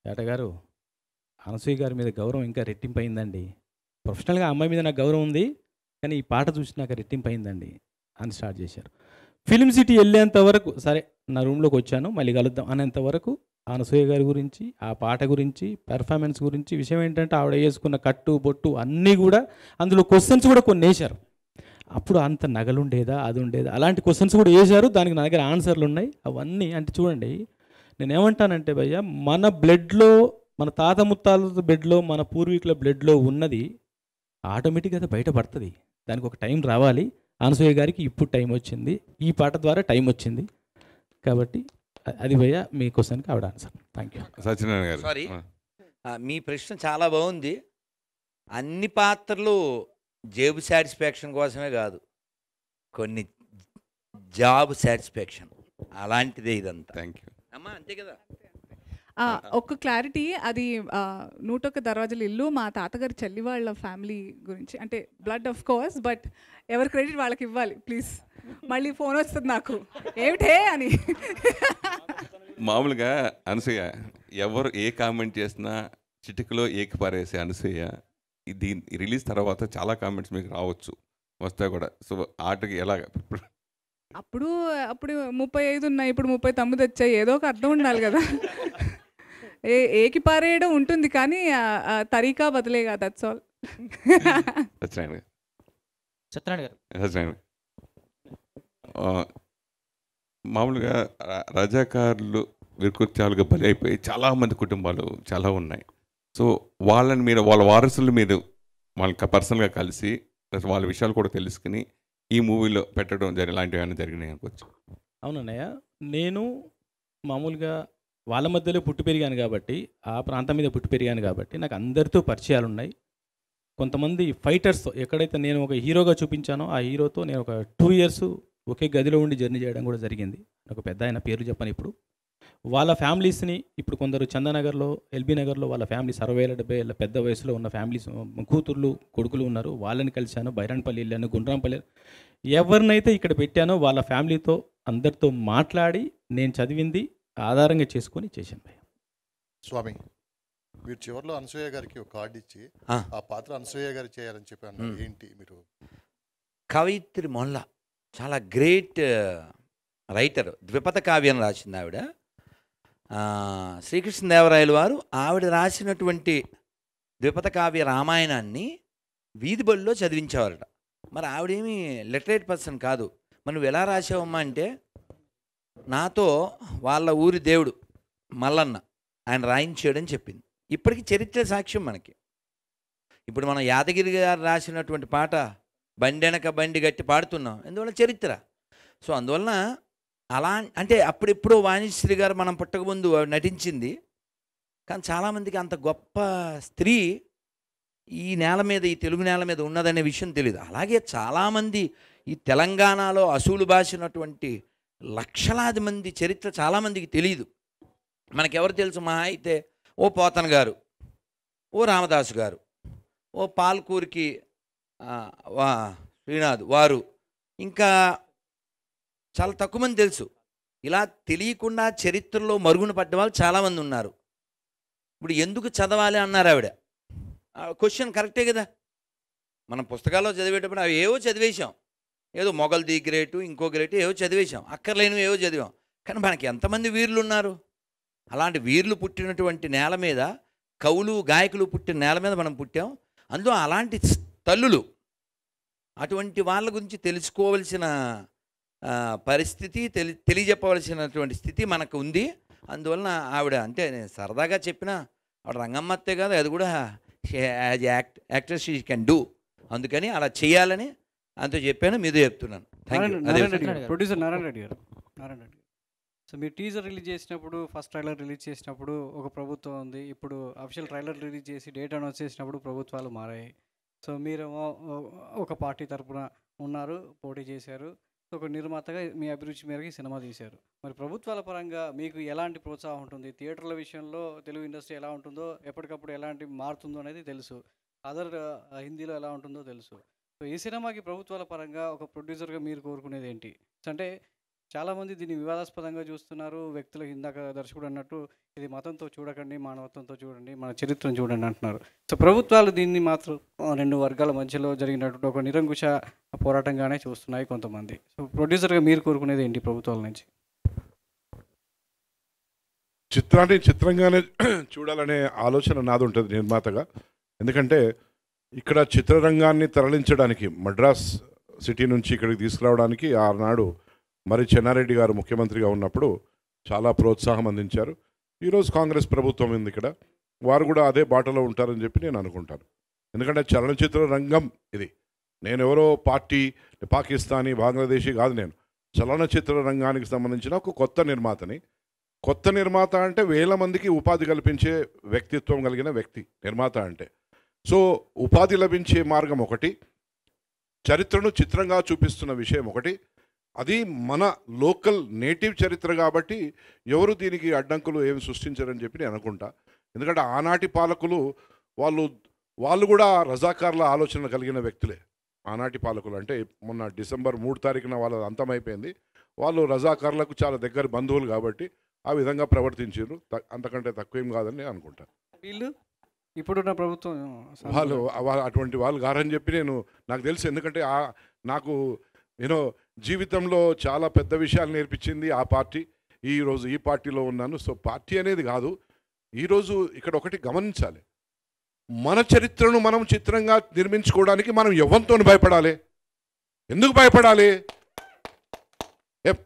ఏటగారు అనసూయ గారి మీద గౌరవం ఇంకా రెట్టింపు అయిందండి, ప్రొఫెషనల్గా అమ్మాయి మీద నాకు గౌరవం ఉంది కానీ ఈ పాట చూసి నాకు రెట్టింపు అయిందండి అని స్టార్ట్ చేశారు. ఫిలిం సిటీ వెళ్ళేంత వరకు సరే నా రూమ్లోకి వచ్చాను మళ్ళీ కలుద్దాం అనేంత వరకు అనసూయ గారి గురించి, ఆ పాట గురించి, పెర్ఫార్మెన్స్ గురించి, విషయం ఏంటంటే ఆవిడ వేసుకున్న కట్టు బొట్టు అన్నీ కూడా, అందులో క్వశ్చన్స్ కూడా కొన్ని వేశారు. అప్పుడు అంత నగలుండేదా, అది ఉండేదా, అలాంటి క్వశ్చన్స్ కూడా వేశారు. దానికి నా దగ్గర ఆన్సర్లు ఉన్నాయి. అవన్నీ అంటే చూడండి, నేనేమంటానంటే భయ్య, మన బ్లడ్లో, మన తాత ముత్తాల బ్లడ్లో, మన పూర్వీకుల బ్లడ్లో ఉన్నది ఆటోమేటిక్గా బయటపడుతుంది. దానికి ఒక టైం రావాలి, అనసూయ గారికి ఇప్పుడు టైం వచ్చింది, ఈ పాట ద్వారా టైం వచ్చింది. కాబట్టి అది భయ్య మీ క్వశ్చన్కి ఆవిడ ఆన్సర్. Thank you. సత్యనారాయణ గారు సారీ, మీ ప్రశ్న చాలా బాగుంది. అన్ని పాత్రలు జేబు సాటిస్ఫాక్షన్ కోసమే కాదు, కొన్ని జాబ్ సాటిస్ఫాక్షన్, అలాంటిదే ఇదంతా. థ్యాంక్ యూ అమ్మా, అంతే కదా. ఒక క్లారిటీ, అది 101 దర్వాజాల ఇల్లు మా తాతగారి చెల్లి వాళ్ళ ఫ్యామిలీ గురించి, అంటే బ్లడ్ ఆఫ్ కోర్స్, బట్ ఎవరి క్రెడిట్ వాళ్ళకి ఇవ్వాలి ప్లీజ్. మళ్ళీ ఫోన్ వస్తుంది నాకు ఏమిటే అని. మామూలుగా అనసూయ ఎవరు ఏ కామెంట్ చేసినా చిటికలో ఏకి పారేసే అనసూయ, ఇది రిలీజ్ తర్వాత చాలా కామెంట్స్ మీకు రావచ్చు, వస్తాయి కూడా. సో ఆటకి ఎలాగ అప్పుడు 35 ఉన్నాయి, ఇప్పుడు 39 వచ్చాయి, ఏదో ఒక అర్థం ఉండాలి కదా. ఏకి పారేయడం ఉంటుంది కానీ తరీకా బదిలేగా, దట్స్ ఆల్. సత్యనారాయణ గారు. సత్యనారాయణ గారు. సత్యనారాయణ గారు, మామూలుగా రజాకారులు వికృత్యాలుగా బలి అయిపోయి చాలామంది కుటుంబాలు చాలా ఉన్నాయి. సో వాళ్ళని మీరు, వాళ్ళ వారసులు మీరు వాళ్ళకి పర్సనల్గా కలిసి వాళ్ళ విషయాలు కూడా తెలుసుకుని ఈ మూవీలో పెట్టడం ఇలాంటివి ఏమైనా జరిగినాయి అనుకోవచ్చు? అవునన్నయ్య, నేను మామూలుగా వాళ్ళ మధ్యలో పుట్టి పెరిగాను కాబట్టి, ఆ ప్రాంతం మీద పుట్టి పెరిగాను కాబట్టి నాకు అందరితో పరిచయాలు ఉన్నాయి. కొంతమంది ఫైటర్స్తో, ఎక్కడైతే నేను ఒక హీరోగా చూపించానో ఆ హీరోతో నేను ఒక 2 years ఒకే గదిలో ఉండి జర్నీ చేయడం కూడా జరిగింది. ఒక పెద్ద ఆయన పేర్లు చెప్పాను ఇప్పుడు. వాళ్ళ ఫ్యామిలీస్ని, ఇప్పుడు కొందరు చందానగర్లో, ఎల్బీ నగర్లో వాళ్ళ ఫ్యామిలీస్ 60-70 ఏళ్ళ పెద్ద వయసులో ఉన్న ఫ్యామిలీస్, కూతుర్లు కొడుకులు ఉన్నారు. వాళ్ళని కలిశాను. బైరాన్పల్లి వెళ్ళాను, గుండ్రాంపల్లి. ఎవరినైతే ఇక్కడ పెట్టానో వాళ్ళ ఫ్యామిలీతో అందరితో మాట్లాడి నేను చదివింది ఆధారంగా చేసుకొని చేశాను భయ్య. స్వామి, మీరు చివరిలో అనసూయ గారికి ఒక కార్డు ఇచ్చి ఆ పాత్ర అనసూయ గారు చేయాలని చెప్పాను, ఏంటి మీరు? కవయిత్రి మొల్ల చాలా గ్రేట్ రైటర్, ద్విపద కావ్యం రాసింది ఆవిడ. శ్రీకృష్ణదేవరాయలు వారు ఆవిడ రాసినటువంటి ద్విపద కావ్య రామాయణాన్ని వీధి బడిలో చదివించేవారట. మరి ఆవిడేమీ లిటరేట్ పర్సన్ కాదు. మరి నువ్వు ఎలా రాసావమ్మా అంటే, నాతో వాళ్ళ ఊరి దేవుడు మల్లన్న ఆయన రాయించాడని చెప్పింది. ఇప్పటికీ చరిత్ర సాక్ష్యం మనకి. ఇప్పుడు మనం యాదగిరి గారు రాసినటువంటి పాట బండెనక బండి గట్టి పాడుతున్నాం, ఎందువల్ల చరిత్ర. సో అందువలన అలా అంటే అప్పుడెప్పుడో వాణిశ్రీ గారు మనం పుట్టకముందు నటించింది, కానీ చాలామందికి అంత గొప్ప స్త్రీ ఈ నేల మీద, ఈ తెలుగు నేల మీద ఉన్నదనే విషయం తెలియదు. అలాగే చాలామంది ఈ తెలంగాణలో అసూలు బాసినటువంటి లక్షలాది మంది చరిత్ర చాలామందికి తెలియదు. మనకెవరు తెలుసు? మహా అయితే ఓ పోతన గారు, ఓ రామదాసు గారు, ఓ పాల్కూరికి శ్రీనాథ్ వారు, ఇంకా చాలా తక్కువ మంది తెలుసు. ఇలా తెలియకుండా చరిత్రలో మరుగున పడ్డ వాళ్ళు చాలామంది ఉన్నారు. ఇప్పుడు ఎందుకు చదవాలి అన్నారు ఆవిడ. క్వశ్చన్ కరెక్టే కదా. మనం పుస్తకాల్లో చదివేటప్పుడు అవి ఏవో చదివేశాం, ఏదో మొగల్ది గ్రేటు, ఇంకో గ్రేటు ఏవో చదివేశాం, అక్కర్లేనివి ఏవో చదివాం. కానీ మనకి ఎంతమంది వీరులు ఉన్నారు? అలాంటి వీరులు పుట్టినటువంటి నేల మీద, కవులు గాయకులు పుట్టిన నేల మీద మనం పుట్టాం. అందులో అలాంటి తల్లులు, అటువంటి వాళ్ళ గురించి తెలుసుకోవలసిన పరిస్థితి, తెలియజెప్పవలసినటువంటి స్థితి మనకు ఉంది. అందువలన ఆవిడ, అంటే నేను సరదాగా చెప్పిన ఆవిడ రంగమ్మత్తే కాదు, అది కూడా as actor she can do. అందుకని అలా చేయాలని అంతా చెప్పాను, మీతో చెప్తున్నాను. ప్రొడ్యూసర్ నారాయణ రెడ్డి గారు. సో మీరు టీజర్ రిలీజ్ చేసినప్పుడు, ఫస్ట్ ట్రైలర్ రిలీజ్ చేసినప్పుడు ఒక ప్రభుత్వం ఉంది, ఇప్పుడు అఫీషియల్ ట్రైలర్ రిలీజ్ చేసి డేట్ అనౌన్స్ చేసినప్పుడు ప్రభుత్వాలు మారాయి. సో మీరేమో ఒక పార్టీ తరఫున ఉన్నారు, పోటీ చేశారు. సో ఒక నిర్మాతగా మీ అభిరుచి మేరకు ఈ సినిమా తీశారు. మరి ప్రభుత్వాల పరంగా మీకు ఎలాంటి ప్రోత్సాహం ఉంటుంది? థియేటర్ల విషయంలో తెలుగు ఇండస్ట్రీ ఎలా ఉంటుందో, ఎప్పటికప్పుడు ఎలాంటి మారుతుందో అనేది తెలుసు. అదర్ హిందీలో ఎలా ఉంటుందో తెలుసు. సో ఈ సినిమాకి ప్రభుత్వాల పరంగా ఒక ప్రొడ్యూసర్గా మీరు కోరుకునేది ఏంటి? అంటే చాలామంది దీన్ని వివాదాస్పదంగా చూస్తున్నారు. వ్యక్తులకు, ఇందాక దర్శకుడు అన్నట్టు, ఇది మతంతో చూడకండి, మానవత్వంతో చూడండి, మన చరిత్రను చూడండి అంటున్నారు. సో ప్రభుత్వాలు దీన్ని మాత్రం 2 వర్గాల మధ్యలో జరిగినటువంటి ఒక నిరంకుశ పోరాటంగానే చూస్తున్నాయి కొంతమంది. సో ప్రొడ్యూసర్గా మీరు కోరుకునేది ఏంటి ప్రభుత్వాల నుంచి? చిత్రాన్ని చిత్రంగానే చూడాలనే ఆలోచన నాది ఉంటుంది నిర్మాతగా. ఎందుకంటే ఇక్కడ చిత్రరంగాన్ని తరలించడానికి, మద్రాస్ సిటీ నుంచి ఇక్కడికి తీసుకురావడానికి ఆనాడు మరి చెన్నారెడ్డి గారు ముఖ్యమంత్రిగా ఉన్నప్పుడు చాలా ప్రోత్సాహం అందించారు. ఈరోజు కాంగ్రెస్ ప్రభుత్వం ఉంది ఇక్కడ, వారు కూడా అదే బాటలో ఉంటారని చెప్పి నేను అనుకుంటాను. ఎందుకంటే చలనచిత్ర రంగం ఇది నేను ఎవరో పార్టీ పాకిస్తానీ బంగ్లాదేశీ కాదు, నేను చలనచిత్ర రంగానికి సంబంధించిన ఒక కొత్త నిర్మాతని. కొత్త నిర్మాత అంటే వేల మందికి ఉపాధి కల్పించే వ్యక్తిత్వం కలిగిన వ్యక్తి నిర్మాత అంటే. సో ఉపాధి లభించే మార్గం ఒకటి, చరిత్రను చిత్రంగా చూపిస్తున్న విషయం ఒకటి, అది మన లోకల్ నేటివ్ చరిత్ర కాబట్టి ఎవరు దీనికి అడ్డంకులు ఏమి సృష్టించారని చెప్పి నేను అనుకుంటా. ఎందుకంటే ఆనాటి పాలకులు వాళ్ళు కూడా రజాకార్ల ఆలోచన కలిగిన వ్యక్తులే. ఆనాటి పాలకులు అంటే మొన్న డిసెంబర్ 3 తారీఖున వాళ్ళ అంతమైపోయింది. వాళ్ళు రజాకార్లకు చాలా దగ్గర బంధువులు కాబట్టి ఆ విధంగా ప్రవర్తించారు. అంతకంటే తక్కువేం కాదని నేను అనుకుంటా. వీళ్ళు ఇప్పుడున్న ప్రభుత్వం వాళ్ళు అటువంటి వాళ్ళు గారని చెప్పి నాకు తెలుసు. ఎందుకంటే నాకు జీవితంలో చాలా పెద్ద విషయాలు నేర్పించింది ఆ పార్టీ. ఈరోజు ఈ పార్టీలో ఉన్నాను. సో పార్టీ అనేది కాదు, ఈరోజు ఇక్కడ ఒకటి గమనించాలి, మన చరిత్రను మనం చిత్రంగా నిర్మించుకోవడానికి మనం ఎవరితో భయపడాలి? ఎందుకు భయపడాలి?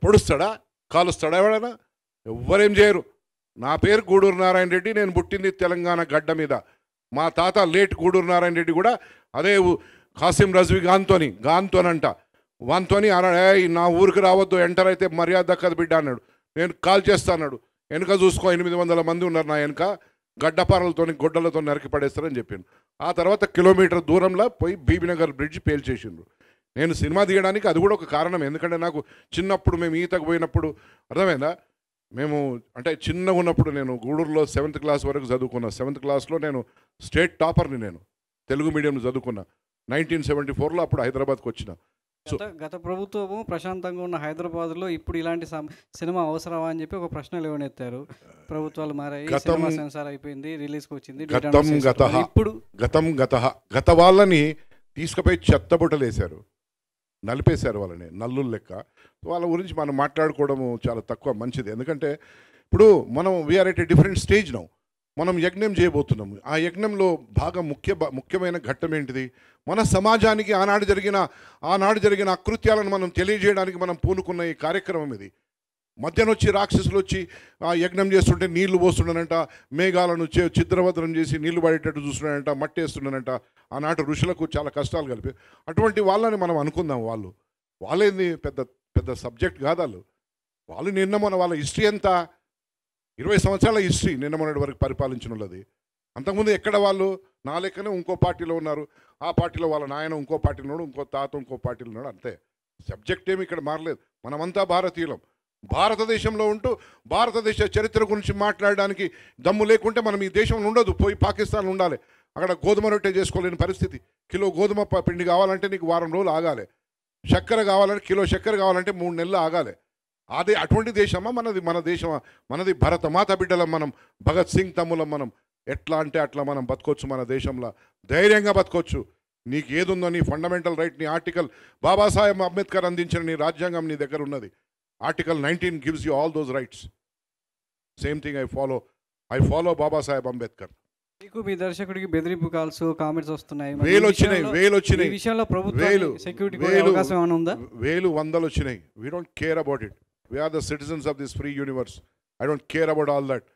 పొడుస్తాడా, కాలుస్తాడా ఎవడైనా? ఎవ్వరేం చేయరు. నా పేరు గూడూరు నారాయణ రెడ్డి, నేను పుట్టింది తెలంగాణ గడ్డ మీద. మా తాత లేట్ గూడూరు నారాయణ రెడ్డి కూడా అదే ఖాసిం రజ్వీ గాన్తోనంట వాన్తోని నా ఊరికి రావద్దు, ఎంటర్ అయితే మర్యాద దక్కదు బిడ్డ అన్నాడు. నేను కాల్ చేస్తాన్నాడు, వెనుక చూసుకో 800 మంది ఉన్నారు నా వెనుక, గడ్డపారలతో గొడ్డలతో నరికి పడేస్తారని చెప్పాను. ఆ తర్వాత కిలోమీటర్ దూరంలో పోయి బీబీనగర్ బ్రిడ్జ్ పేల్చేసిండ్రు. నేను సినిమా తీయడానికి అది కూడా ఒక కారణం. ఎందుకంటే నాకు చిన్నప్పుడు మేము ఈతకు పోయినప్పుడు అర్థమైందా, మేము అంటే చిన్నగా ఉన్నప్పుడు నేను గూడూరులో 7th క్లాస్ వరకు చదువుకున్నా. 7th క్లాస్లో నేను స్టేట్ టాపర్ని, నేను తెలుగు మీడియంలో చదువుకున్నా. 1974లో అప్పుడు హైదరాబాద్కి వచ్చిన. గత ప్రభుత్వము ప్రశాంతంగా ఉన్న హైదరాబాద్లో ఇప్పుడు ఇలాంటి సినిమా అవసరమా అని చెప్పి ఒక ప్రశ్న లేవనెత్తారు. ప్రభుత్వాలు మారాయి, సినిమా సెన్సార్ అయిపోయింది, రిలీజ్కి వచ్చింది. ఇప్పుడు గత వాళ్ళని తీసుకుపోయి చెత్తబుట్టలేశారు, నలిపేశారు వాళ్ళని నల్లులు లెక్క. వాళ్ళ గురించి మనం మాట్లాడుకోవడము చాలా తక్కువ, మంచిది. ఎందుకంటే ఇప్పుడు మనం we are at a different stage now. మనం యజ్ఞం చేయబోతున్నాము. ఆ యజ్ఞంలో బాగా ముఖ్యమైన ఘట్టం ఏంటిది? మన సమాజానికి ఆనాడు జరిగిన అకృత్యాలను మనం తెలియజేయడానికి మనం పూనుకున్న ఈ కార్యక్రమం ఇది. మధ్యన వచ్చి రాక్షసులు వచ్చి ఆ యజ్ఞం చేస్తుంటే నీళ్లు పోస్తున్నానంట, మేఘాలను చిద్రవద్రం చేసి నీళ్లు పడేటట్టు చూస్తున్నానంట, మట్టి వేస్తున్నానంట. ఆనాటి ఋషులకు చాలా కష్టాలు కలిపి అటువంటి వాళ్ళని మనం అనుకుందాం. వాళ్ళేంది పెద్ద సబ్జెక్ట్ కాదు. వాళ్ళు నిన్న మన వాళ్ళ హిస్టరీ ఎంత 20 సంవత్సరాల హిస్టరీ నిన్న మొన్నటి వరకు పరిపాలించిన వాళ్ళది. అంతకుముందు ఎక్కడ వాళ్ళు నా లెక్కనే ఇంకో పార్టీలో ఉన్నారు. ఆ పార్టీలో వాళ్ళ నాయన ఇంకో పార్టీలో ఉన్నాడు, ఇంకో తాత ఇంకో పార్టీలో ఉన్నాడు. అంతే, సబ్జెక్ట్ ఏమి ఇక్కడ మారలేదు. మనమంతా భారతీయులం. భారతదేశంలో ఉంటూ భారతదేశ చరిత్ర గురించి మాట్లాడడానికి దమ్ము లేకుంటే మనం ఈ దేశంలో ఉండదు, పోయి పాకిస్తాన్లో ఉండాలి. అక్కడ గోధుమ రొట్టె చేసుకోలేని పరిస్థితి. కిలో గోధుమ పిండి కావాలంటే నీకు వారం రోజులు ఆగాలి. చక్కెర కావాలంటే కిలో చక్కెర కావాలంటే 3 నెలలు ఆగాలి. అదే అటువంటి దేశమా మనది? మన దేశమా మనది? భరతమాత బిడ్డలం మనం, భగత్ సింగ్ తమ్ములం మనం. ఎట్లా అంటే అట్లా మనం బతకొచ్చు మన దేశంలో, ధైర్యంగా బతకొచ్చు. నీకు ఏదుందో నీ ఫండమెంటల్ రైట్, నీ ఆర్టికల్, బాబాసాహెబ్ అంబేద్కర్ అందించిన నీ రాజ్యాంగం నీ దగ్గర ఉన్నది. Article 19 gives you all those rights. Same thing I follow Babasaheb Ambedkar. మీకు మీ దర్శకుడికి బెదిరింపు కాల్స్, కామెంట్స్ వస్తున్నాయి. వేలు వచ్చినాయి. ఈ విషయంలో ప్రభుత్వం సెక్యూరిటీ అవకాశం ఏమైనా ఉందా? వందలు వచ్చినాయి. We don't care about it. We are the citizens of this free universe. I don't care about all that.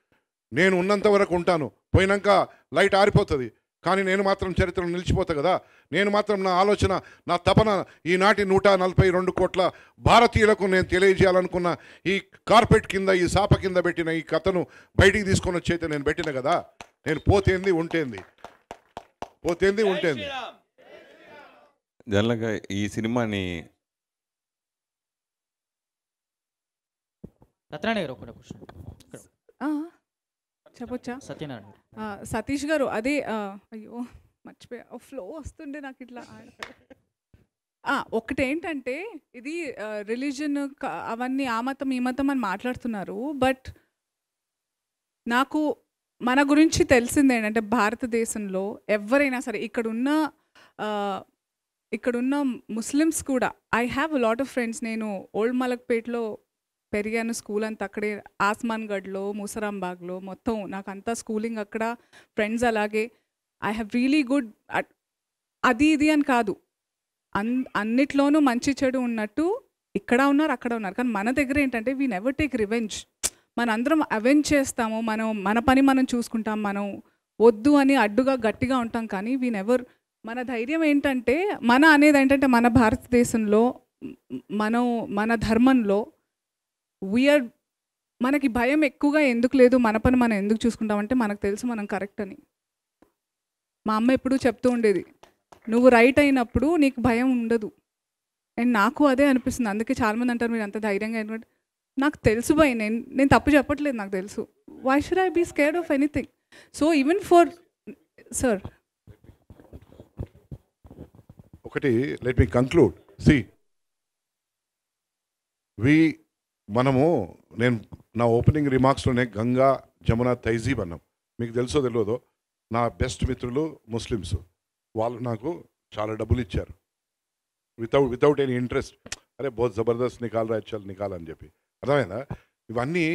నేను ఉన్నంత వరకు ఉంటాను, పోయినాక లైట్ ఆరిపోతుంది. కానీ నేను మాత్రం చరిత్రను నిలిచిపోతా కదా. నేను మాత్రం నా ఆలోచన, నా తపన ఈనాటి 142 కోట్ల భారతీయులకు నేను తెలియజేయాలనుకున్న ఈ కార్పెట్ కింద, ఈ సాప కింద పెట్టిన ఈ కథను బయటికి తీసుకొని వచ్చైతే నేను పెట్టిన కదా. నేను పోతేంది ఉంటేంది. జనరల్గా ఈ సినిమాని చెప్పొచ్చా? సతీష్ గారు, అదే అయ్యో మర్చిపోయా, ఫ్లో వస్తుండే నాకు ఇట్లా. ఒకటేంటంటే ఇది రిలీజన్ అవన్నీ ఆ మతం ఈ మతం అని మాట్లాడుతున్నారు. బట్ నాకు మన గురించి తెలిసింది ఏంటంటే భారతదేశంలో ఎవరైనా సరే ఇక్కడున్న ముస్లిమ్స్ కూడా, I have lot of friends. నేను ఓల్డ్ మలక్పేట్లో పెరిగాను, స్కూల్ అంతా అక్కడే, ఆస్మాన్గఢ్లో, మూసరాంబాగ్లో, మొత్తం నాకు అంతా స్కూలింగ్ అక్కడ, ఫ్రెండ్స్ అలాగే. I have really good. అది ఇది అని కాదు, అన్నిట్లోనూ మంచి చెడు ఉన్నట్టు ఇక్కడ ఉన్నారు అక్కడ ఉన్నారు. కానీ మన దగ్గర ఏంటంటే వీ నెవర్ టేక్ రివెంజ్. మనందరం అవెంజ్ చేస్తాము, మన పని మనం చూసుకుంటాం, మనం వద్దు అని అడ్డుగా గట్టిగా ఉంటాం. కానీ వీ నెవర్ మన ధైర్యం ఏంటంటే అనేది ఏంటంటే మన భారతదేశంలో మన ధర్మంలో వీఆర్ మనకి భయం ఎక్కువగా ఎందుకు లేదు, మన పని మనం ఎందుకు చూసుకుంటామంటే మనకు తెలుసు మనం కరెక్ట్ అని. మా అమ్మ ఎప్పుడూ చెప్తూ ఉండేది, నువ్వు రైట్ అయినప్పుడు నీకు భయం ఉండదు. అండ్ నాకు అదే అనిపిస్తుంది. అందుకే చాలామంది అంటారు మీరు అంత ధైర్యంగా ఎందుకంటే నాకు తెలుసు భయ్, నేను తప్పు చెప్పట్లేదు, నాకు తెలుసు. Why should I be scared of anything? So even for sir ఒకటి లెట్ మీ కంక్లూడ్. నేను నా ఓపెనింగ్ రిమార్క్స్లోనే గంగా జమున తైజీబ్ అన్నాం. మీకు తెలుసో తెలియదో, నా బెస్ట్ మిత్రులు ముస్లిమ్స్. వాళ్ళు నాకు చాలా డబ్బులు ఇచ్చారు వితౌట్ ఎనీ ఇంట్రెస్ట్. అరే బహుత్ జబర్దస్త్ నికాల్ రాయల్ నికాల్ అని చెప్పి. అర్థమైందా? ఇవన్నీ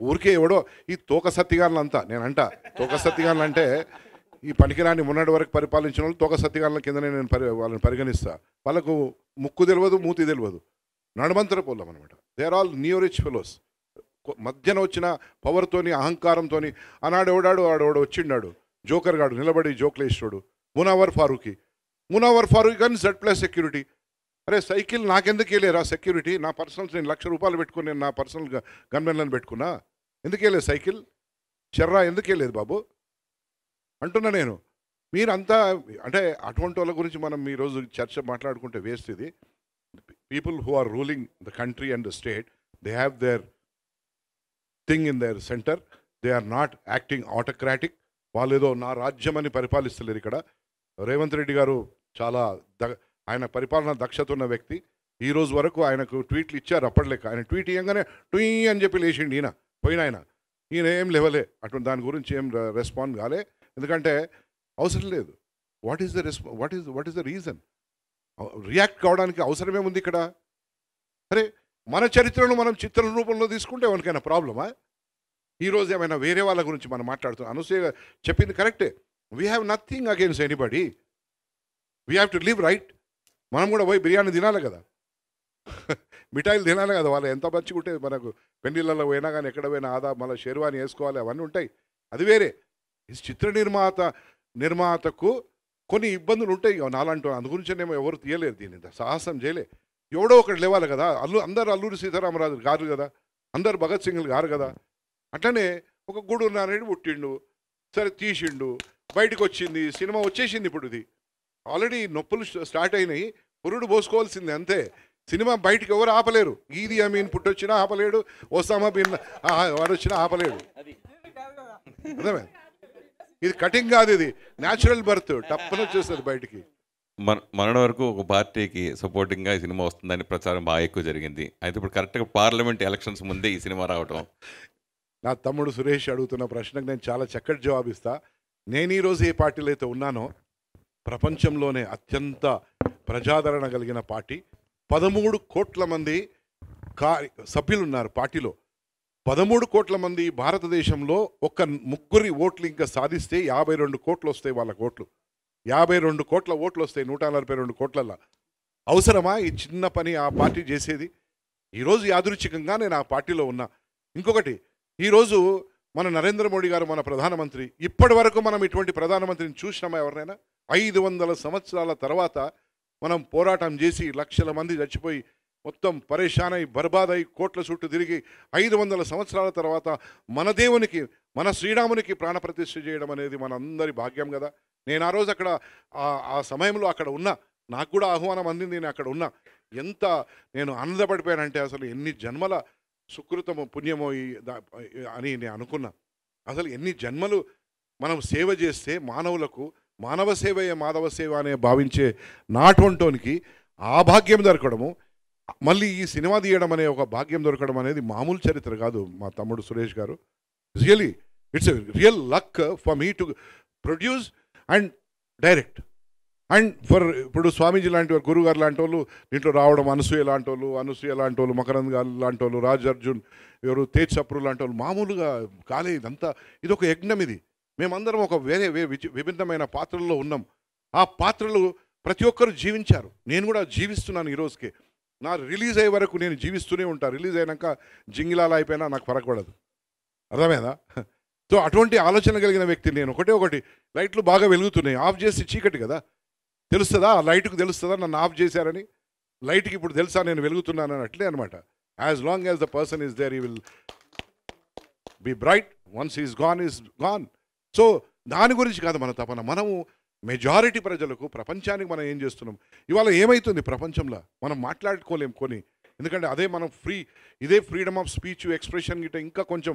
ఊరికే ఎవడో ఈ తోక సత్తిగాన్లంతా నేనంట. తోక సత్తిగాన్లు అంటే ఈ పనికిరాని మొన్నటి వరకు పరిపాలించిన వాళ్ళు తోక సత్తిగాన్ల కిందనే నేను వాళ్ళని పరిగణిస్తా. వాళ్ళకు ముక్కు తెలియదు, మూతి తెలియదు, నడమంతర పోలం అనమాట. They are all new rich fellows. మధ్యన వచ్చిన పవర్తోని అహంకారంతో ఆనాడు ఆడోడు వచ్చిండాడు జోకర్ గాడు నిలబడి జోక్లు వేసాడు. మునావర్ ఫారూఖీ కానీ Z+ సెక్యూరిటీ. అరే సైకిల్ నాకెందుకు వెళ్ళేరా సెక్యూరిటీ? నా పర్సనల్స్ నేను ₹1,00,000 పెట్టుకుని నేను నా పర్సనల్ గన్మెన్లను పెట్టుకున్నా. ఎందుకు వెళ్ళలేదు సైకిల్? చెర్రా ఎందుకు వెళ్ళలేదు బాబు అంటున్నా నేను. మీరంతా అంటే అటువంటి వాళ్ళ గురించి మనం ఈరోజు చర్చ మాట్లాడుకుంటే వేస్ట్. ఇది people who are ruling the country and the state, they have their thing in their centre. They are not acting autocratic. వాళ్ళు ఏదో నా రాజ్యం అని పరిపాలిస్తలేరు ఇక్కడ. రేవంత్ రెడ్డి గారు చాలా ఆయన పరిపాలన దక్షత ఉన్న వ్యక్తి. ఈ రోజు వరకు ఆయనకు ట్వీట్లు ఇచ్చారు అప్పటిలేక. ఆయన ట్వీట్ ఇవ్వగానే ట్వీ అని చెప్పి లేచిండి ఈయన ఏం లేవలే అటువంటి దాని గురించి ఏం రెస్పాండ్ కాలే. ఎందుకంటే అవసరం లేదు. What is the reason? React కావడానికి అవసరమేముంది ఇక్కడ? అరే మన చరిత్రను మనం చిత్ర రూపంలో తీసుకుంటే ఎవరికైనా ప్రాబ్లమా? ఈరోజు ఏమైనా వేరే వాళ్ళ గురించి మనం మాట్లాడుతున్నాం. అనసూయ చెప్పింది కరెక్టే. We have nothing against anybody. We have to live right. మనం కూడా పోయి బిర్యానీ తినాలి కదా, మిఠాయిలు తినాలి కదా. వాళ్ళు ఎంత మంచిగా ఉంటే మనకు పెళ్ళిళ్ళలో పోయినా కానీ ఎక్కడ పోయినా మళ్ళీ షెర్వాని వేసుకోవాలి, అవన్నీ ఉంటాయి. అది వేరే. ఈ చిత్ర నిర్మాతకు కొన్ని ఇబ్బందులు ఉంటాయి నాలంటూ. అందు గురించేనేమో ఎవరు తీయలేరు, దీన్ని సాహసం చేయలే. ఎవడో ఒకటి లేవాలి కదా. అందరు అల్లూరి సీతారామరాజు గారు కదా, అందరు భగత్ సింగ్లు గారు కదా. అట్లనే ఒక గూడూరు నారాయణ పుట్టిండు, సరే తీసిండు, బయటకు వచ్చింది, సినిమా వచ్చేసింది. ఇప్పుడు ఇది ఆల్రెడీ నొప్పులు స్టార్ట్ అయినాయి, పురుడు పోసుకోవాల్సిందే అంతే. సినిమా బయటికి ఎవరు ఆపలేరు. ఈది అమీన్ పుట్టొచ్చినా ఆపలేడు, ఒసామా బిన్ వాడు వచ్చినా ఆపలేడు. అర్థమే? ఇది కటింగ్ కాదు, ఇది న్యాచురల్ బర్త్. టప్పన వచ్చేస్తుంది బయటికి. మన వరకు ఒక పార్టీకి సపోర్టింగ్గా ఈ సినిమా వస్తుందని ప్రచారం బాగా ఎక్కువ జరిగింది. అయితే ఇప్పుడు కరెక్ట్గా పార్లమెంట్ ఎలక్షన్స్ ముందే ఈ సినిమా రావటం. నా తమ్ముడు సురేష్ అడుగుతున్న ప్రశ్నకు నేను చాలా చక్కటి జవాబిస్తా. నేను ఈరోజు ఏ పార్టీలో అయితే ఉన్నానో, ప్రపంచంలోనే అత్యంత ప్రజాదరణ కలిగిన పార్టీ. 13 కోట్ల మంది సభ్యులు ఉన్నారు పార్టీలో. 13 కోట్ల మంది భారతదేశంలో ఒక్క ముగ్గురి ఓట్లు ఇంకా సాధిస్తే 52 కోట్లు వస్తాయి వాళ్ళ ఓట్లు. 52 కోట్ల ఓట్లు వస్తాయి 142 కోట్లల్లో. అవసరమా ఈ చిన్న పని ఆ పార్టీ చేసేది? ఈరోజు యాదృచ్ఛికంగా నేను ఆ పార్టీలో ఉన్నా. ఇంకొకటి, ఈరోజు మన నరేంద్ర మోడీ గారు మన ప్రధానమంత్రి. ఇప్పటి వరకు మనం ఇటువంటి ప్రధానమంత్రిని చూసినామా ఎవరినైనా? 500 సంవత్సరాల తర్వాత మనం పోరాటం చేసి లక్షల మంది చచ్చిపోయి మొత్తం పరేషానై బర్బాదై కోట్ల చుట్టూ తిరిగి 500 సంవత్సరాల తర్వాత మన దేవునికి, మన శ్రీరామునికి ప్రాణప్రతిష్ఠ చేయడం అనేది మనందరి భాగ్యం కదా. నేను ఆ రోజు అక్కడ ఆ సమయంలో అక్కడ ఉన్నా, నాకు కూడా ఆహ్వానం అందింది, నేను అక్కడ ఉన్నా. ఎంత నేను ఆనందపడిపోయానంటే అసలు ఎన్ని జన్మల సుకృతమో పుణ్యమో అని నేను అనుకున్నా. అసలు ఎన్ని జన్మలు మనం సేవ చేస్తే మానవులకు, మానవ సేవయే మాధవ సేవ అనే భావించే నాటొంటోనికి ఆ భాగ్యం దొరకడము, మళ్ళీ ఈ సినిమా తీయడం అనే ఒక భాగ్యం దొరకడం అనేది మామూలు చరిత్ర కాదు మా తమ్ముడు సురేష్ గారు. Really it's a real luck for me to produce and direct. And ఇప్పుడు స్వామీజీ లాంటి వారు, గురుగారు లాంటి వాళ్ళు దీంట్లో రావడం, అనసూయ లాంటి వాళ్ళు, మకరంద్ గారు లాంటి వాళ్ళు, రాజ్ అర్జున్, ఎవరు తేజ్ సప్రు లాంటి వాళ్ళు మామూలుగా కాలే. ఇదంతా ఇది ఒక యజ్ఞం. ఇది మేమందరం ఒక వేరే విభిన్నమైన పాత్రల్లో ఉన్నాం. ఆ పాత్రలు ప్రతి ఒక్కరు జీవించారు. నేను కూడా జీవిస్తున్నాను ఈ రోజుకి. నా రిలీజ్ అయ్యే వరకు నేను జీవిస్తూనే ఉంటాను. రిలీజ్ అయినాక జింగిలాలా అయిపోయినా నాకు ఫరక పడదు. అర్థమైందా? సో అటువంటి ఆలోచన కలిగిన వ్యక్తి నేను. ఒకటి లైట్లు బాగా వెలుగుతున్నాయి, ఆఫ్ చేసి చీకటి కదా. తెలుస్తుందా, ఆ లైట్కు తెలుస్తుందా నన్ను ఆఫ్ చేశారని, లైట్కి ఇప్పుడు తెలుసా నేను వెలుగుతున్నానని, అట్లే అనమాట. As long as the person is there, I will be bright. Once is gone. So దాని గురించి కాదు మన తపన. మనము మెజారిటీ ప్రజలకు, ప్రపంచానికి మనం ఏం చేస్తున్నాం, ఇవాళ ఏమవుతుంది ప్రపంచంలో మనం మాట్లాడుకోలేం కొన్ని. ఎందుకంటే అదే మనం ఇదే ఫ్రీడమ్ ఆఫ్ స్పీచ్, ఎక్స్ప్రెషన్ గిట్ట ఇంకా కొంచెం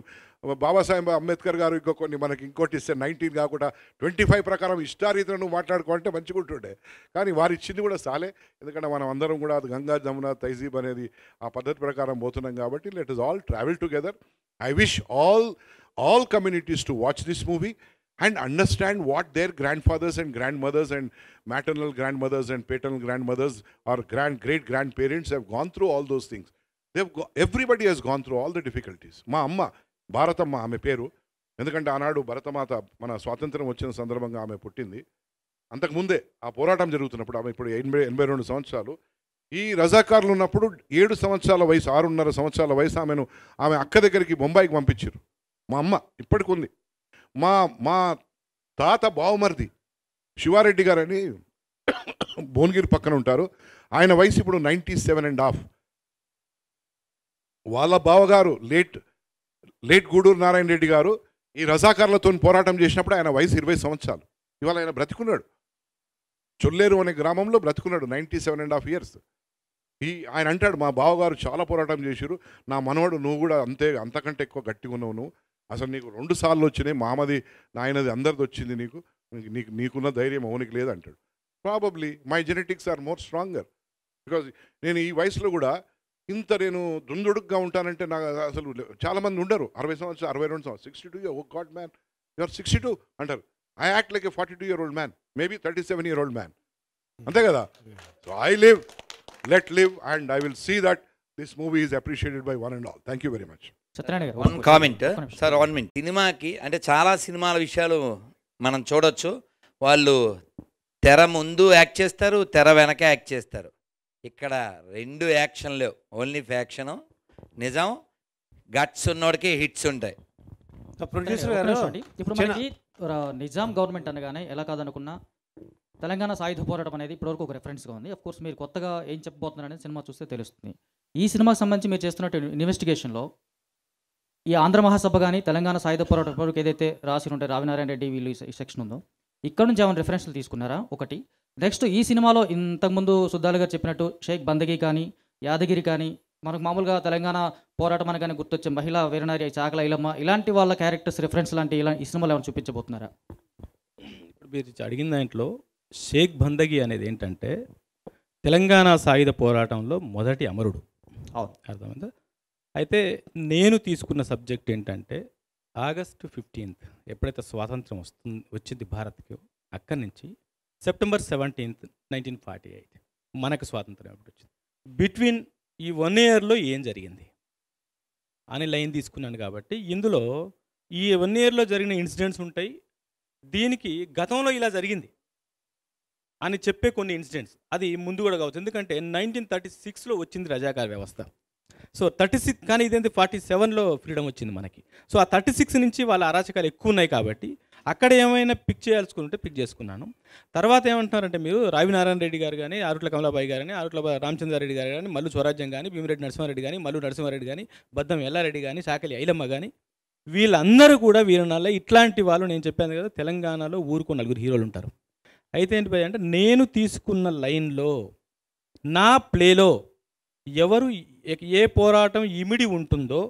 బాబాసాహెబ్ అంబేద్కర్ గారు ఇంకో కొన్ని మనకి ఇంకోటి ఇస్తే 19 కాకుండా 25 ప్రకారం ఇష్టారీతిలో నువ్వు మాట్లాడుకోవాలంటే మంచిగా ఉంటుండే. కానీ వారు ఇచ్చింది కూడా చాలే. ఎందుకంటే మనం అందరం కూడా అది గంగా జమున తైజీబ్ అనేది ఆ పద్ధతి ప్రకారం పోతున్నాం కాబట్టి let us all travel together. I wish all communities to watch this movie and understand what their grandfathers and grandmothers and maternal grandmothers and paternal grandmothers or great grandparents have gone through all those things. Everybody has gone through all the difficulties. మా అమ్మ భారతమ్మ ఆమె పేరు. ఎందుకంటే ఆనాడు భరతమాత మన స్వాతంత్రం వచ్చిన సందర్భంగా ఆమె పుట్టింది. అంతకుముందే ఆ పోరాటం జరుగుతున్నప్పుడు, ఆమె ఇప్పుడు 82 సంవత్సరాలు. ఈ రజాకారులు ఉన్నప్పుడు 7 సంవత్సరాల వయసు, 6.5 సంవత్సరాల వయసు ఆమె అక్క దగ్గరికి బొంబాయికి పంపించారు. మా అమ్మ ఇప్పటికి ఉంది. మా తాత బావమరిది శివారెడ్డి గారని భువనగిరి పక్కన ఉంటారు. ఆయన వయసు ఇప్పుడు 97.5. వాళ్ళ బావగారు లేట్ గూడూరు నారాయణ రెడ్డి గారు ఈ రజాకారులతో పోరాటం చేసినప్పుడు ఆయన వయసు 20 సంవత్సరాలు. ఇవాళ ఆయన బ్రతికున్నాడు. చొల్లేరు అనే గ్రామంలో బ్రతుకున్నాడు 97.5 years. ఆయన అంటాడు, మా బావగారు చాలా పోరాటం చేశారు, నా మనవడు నువ్వు కూడా అంతకంటే ఎక్కువ గట్టిగా ఉన్నావు, నువ్వు అసలు నీకు 2 సార్లు వచ్చినాయి, మామది నాయనది అందరిది వచ్చింది, నీకున్న ధైర్యం అవునికి లేదంటాడు. Probably my genetics are more stronger. Because నేను ఈ వయసులో కూడా ఇంత నేను దుందుడుగ్గా ఉంటానంటే నాకు అసలు చాలామంది ఉండరు. 60 సంవత్సరాలు, 62 సంవత్సరాలు, 62 oh god man you are 62 అంటారు. I act like a 42-year-old man, maybe 37-year-old man. అంతే కదా. So I live, let live, and I will see that this movie is appreciated by one and all. Thank you very much. One comment sir, 1 minute. సినిమాకి అంటే చాలా సినిమాల విషయాలు మనం చూడొచ్చు. వాళ్ళు తెర ముందు యాక్ట్ చేస్తారు, తెర వెనక యాక్ట్ చేస్తారు. ఇక్కడ 2 యాక్షన్ లేవు, ఓన్లీ ఫ్యాక్షను. నిజం, గట్స్ ఉన్నోడికి హిట్స్ ఉంటాయి. ప్రొడ్యూసర్ గారు ఇప్పుడు మనకి నిజాం గవర్నమెంట్ అనగానే ఎలా కాదనుకున్నా తెలంగాణ సాయుధ పోరాటం అనేది ఇప్పటివరకు ఒక రెఫరెన్స్గా ఉంది. అఫ్ కోర్స్ మీరు కొత్తగా ఏం చెప్పబోతున్నారు అనేది సినిమా చూస్తే తెలుస్తుంది. ఈ సినిమాకి సంబంధించి మీరు చేస్తున్నట్టు ఇన్వెస్టిగేషన్లో ఈ ఆంధ్ర మహాసభ కానీ తెలంగాణ సాయుధ పోరాటం వరకు ఏదైతే రాసి ఉంటే రావినారాయణ రెడ్డి వీళ్ళు ఈ సెక్షన్ ఉందో ఇక్కడ నుంచి ఏమైనా రిఫరెన్స్లు తీసుకున్నారా? ఒకటి. నెక్స్ట్, ఈ సినిమాలో ఇంతకుముందు సుద్దాలు గారు చెప్పినట్టు షేక్ బందగి కానీ యాదగిరి కానీ మనకు మామూలుగా తెలంగాణ పోరాటం అనగానే గుర్తొచ్చే మహిళా వీరనారి చాకల ఐలమ్మ ఇలాంటి వాళ్ళ క్యారెక్టర్స్ రిఫరెన్స్ లాంటి ఈ సినిమాలో ఏమైనా చూపించబోతున్నారా? ఇప్పుడు మీరు అడిగిన దాంట్లో షేక్ బందగి అనేది ఏంటంటే తెలంగాణ సాయుధ పోరాటంలో మొదటి అమరుడు. అర్థమైందా? అయితే నేను తీసుకున్న సబ్జెక్ట్ ఏంటంటే ఆగస్టు 15th ఎప్పుడైతే స్వాతంత్రం వచ్చింది భారత్కి, అక్కడి నుంచి సెప్టెంబర్ 17th 1948 మనకు స్వాతంత్రం ఎప్పుడు వచ్చింది, బిట్వీన్ ఈ 1 yearలో ఏం జరిగింది అని లైన్ తీసుకున్నాను. కాబట్టి ఇందులో ఈ 1 yearలో జరిగిన ఇన్సిడెంట్స్ ఉంటాయి, దీనికి గతంలో ఇలా జరిగింది అని చెప్పే కొన్ని ఇన్సిడెంట్స్ అది ముందు కూడా కావచ్చు. ఎందుకంటే 1936లో వచ్చింది రజాకార్ వ్యవస్థ. సో 36 కానీ ఇదేంటి 47లో ఫ్రీడమ్ వచ్చింది మనకి. సో ఆ 36 నుంచి వాళ్ళ అరాచకాలు ఎక్కువ ఉన్నాయి కాబట్టి అక్కడ ఏమైనా పిక్ చేయాల్సుకుంటే పిక్ చేసుకున్నాను. తర్వాత ఏమంటున్నారంటే మీరు రావినారాయణ రెడ్డి గారు కానీ, ఆరుట్ల కమలాబాయి గారు కానీ, ఆరుట్ల రామచంద్రారెడ్డి గారు కానీ, మల్లు స్వరాజ్యం కానీ, భీమిరెడ్డి నరసింహారెడ్డి కానీ, మల్లు నరసింహారెడ్డి కానీ, బద్దం ఎల్లారెడ్డి కానీ, చాకలి ఐలమ్మ కానీ, వీళ్ళందరూ కూడా వీరనాళ్ళ ఇట్లాంటి వాళ్ళు. నేను చెప్పాను కదా తెలంగాణలో ఊరుకో 4 హీరోలు ఉంటారు. అయితే ఏంటి భయ అంటే నేను తీసుకున్న లైన్లో నా ప్లేలో ఎవరు ఏ పోరాటం ఇమిడి ఉంటుందో,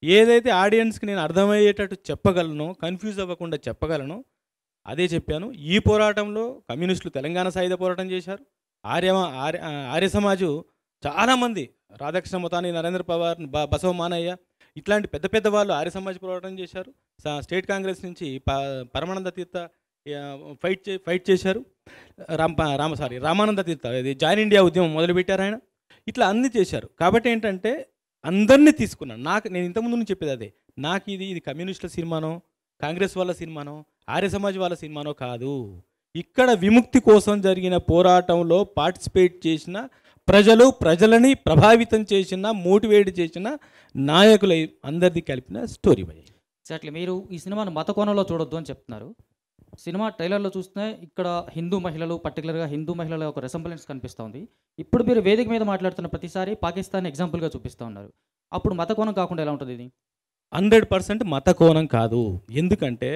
ఏదైతే ఆడియన్స్కి నేను అర్థమయ్యేటట్టు చెప్పగలను, కన్ఫ్యూజ్ అవ్వకుండా చెప్పగలను, అదే చెప్పాను. ఈ పోరాటంలో కమ్యూనిస్టులు తెలంగాణ సాయుధ పోరాటం చేశారు. ఆర్య సమాజు చాలామంది, రాధాకృష్ణ మొతాని, నరేంద్ర పవార్, బసవ మానయ్య ఇట్లాంటి పెద్ద పెద్ద వాళ్ళు ఆర్య సమాజ్ పోరాటం చేశారు. స్టేట్ కాంగ్రెస్ నుంచి పరమానంద తీర్థ ఫైట్ చేశారు. రామానంద తీర్థ ఇది జాయిన్ ఇండియా ఉద్యమం మొదలుపెట్టారు ఆయన. ఇట్లా అన్నీ చేశారు. కాబట్టి ఏంటంటే అందరినీ తీసుకున్నాను. నేను ఇంతకుముందు నుంచి చెప్పేది అదే, నాకు ఇది కమ్యూనిస్టుల సినిమానో, కాంగ్రెస్ వాళ్ళ సినిమానో, ఆర్య సమాజ్ వాళ్ళ సినిమానో కాదు. ఇక్కడ విముక్తి కోసం జరిగిన పోరాటంలో పార్టిసిపేట్ చేసిన ప్రజలని ప్రభావితం చేసిన, మోటివేట్ చేసిన నాయకులు అందరిది కలిపిన స్టోరీ. ఎగ్జాక్ట్లీ. మీరు ఈ సినిమాను మత కోణంలో చూడొద్దు అని చెప్తున్నారు. సినిమా ట్రైలర్లో చూస్తే ఇక్కడ హిందూ మహిళలు, పర్టికులర్గా హిందూ మహిళల ఒక రెసెంబ్లెన్స్ కనిపిస్తుంది. ఇప్పుడు మీరు వేదిక మీద మాట్లాడుతున్న ప్రతిసారి పాకిస్తాన్ ఎగ్జాంపుల్గా చూపిస్తూ ఉన్నారు. అప్పుడు మత కోణం కాకుండా ఎలా ఉంటుంది ఇది? 100% మత కోణం కాదు. ఎందుకంటే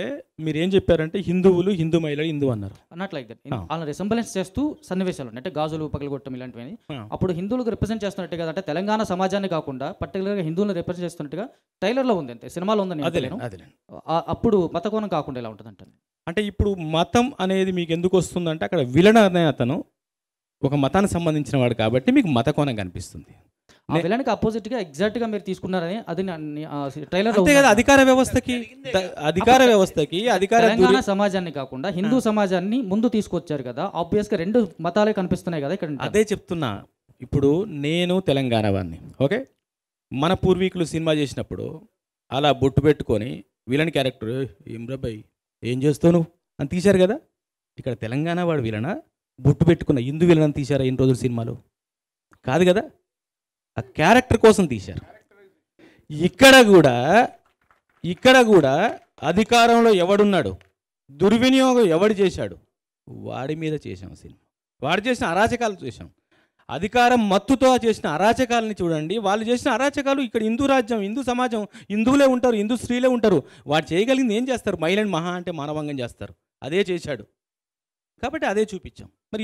మీరు ఏం చెప్పారంటే హిందువులు, హిందూ మహిళలు, హిందూ అన్నారు. Not like that. వాళ్ళని రెసెంబ్లెన్స్ చేస్తూ సన్నివేశాలు అంటే గాజులు పగలగొట్టడం ఇలాంటివి. అప్పుడు హిందువులకు రిప్రజెంట్ చేస్తున్నట్టు కదా, అంటే తెలంగాణ సమాజాన్ని కాకుండా పర్టికులర్గా హిందువులను రిప్రజెంట్ చేస్తున్నట్టుగా ట్రైలర్లో ఉంది, అంతే సినిమాలో ఉందని. అప్పుడు మత కోణం కాకుండా ఎలా ఉంటుంది అంటే ఇప్పుడు మతం అనేది మీకు ఎందుకు వస్తుందంటే అక్కడ విలన్ అనే అతను ఒక మతానికి సంబంధించిన వాడు కాబట్టి మీకు మత కోణం కనిపిస్తుంది. ఆ విలన్కి అపోజిట్గా ఎగ్జాక్ట్గా మీరు తీసుకున్నారని అది ట్రైలర్ అంతే కదా. అధికార వ్యవస్థకి తెలంగాణ సమాజాన్ని కాకుండా హిందూ సమాజాన్ని ముందు తీసుకొచ్చారు కదా, ఆబ్వియస్గా రెండు మతాలే కనిపిస్తున్నాయి కదా ఇక్కడ. అదే చెప్తున్నా. ఇప్పుడు నేను తెలంగాణ వాడిని, ఓకే, మన పూర్వీకులు సినిమా చేసినప్పుడు అలా బొట్టు పెట్టుకొని విలన్ క్యారెక్టర్ ఏం రబ్బాయి ఏం చేస్తావు నువ్వు అని తీశారు కదా. ఇక్కడ తెలంగాణ వాడు విలన, బొట్టు పెట్టుకున్న హిందూ విలన్ అని తీశారా ఇన్ని రోజులు సినిమాలు? కాదు కదా, ఆ క్యారెక్టర్ కోసం తీశారు. ఇక్కడ కూడా అధికారంలో ఎవడున్నాడు, దుర్వినియోగం ఎవడు చేశాడు, వాడి మీద చేశాం సినిమా. వాడు చేసిన అరాచకాలు చేశాం. అధికారం మత్తుతో చేసిన అరాచకాలని చూడండి. వాళ్ళు చేసిన అరాచకాలు ఇక్కడ హిందూ రాజ్యం, హిందూ సమాజం, హిందువులే ఉంటారు, హిందూ స్త్రీలే ఉంటారు. వాడు చేయగలిగింది ఏం చేస్తారు? మహిళని మహా అంటే మానవంగం చేస్తారు. అదే చేశాడు కాబట్టి అదే చూపించాం. మరి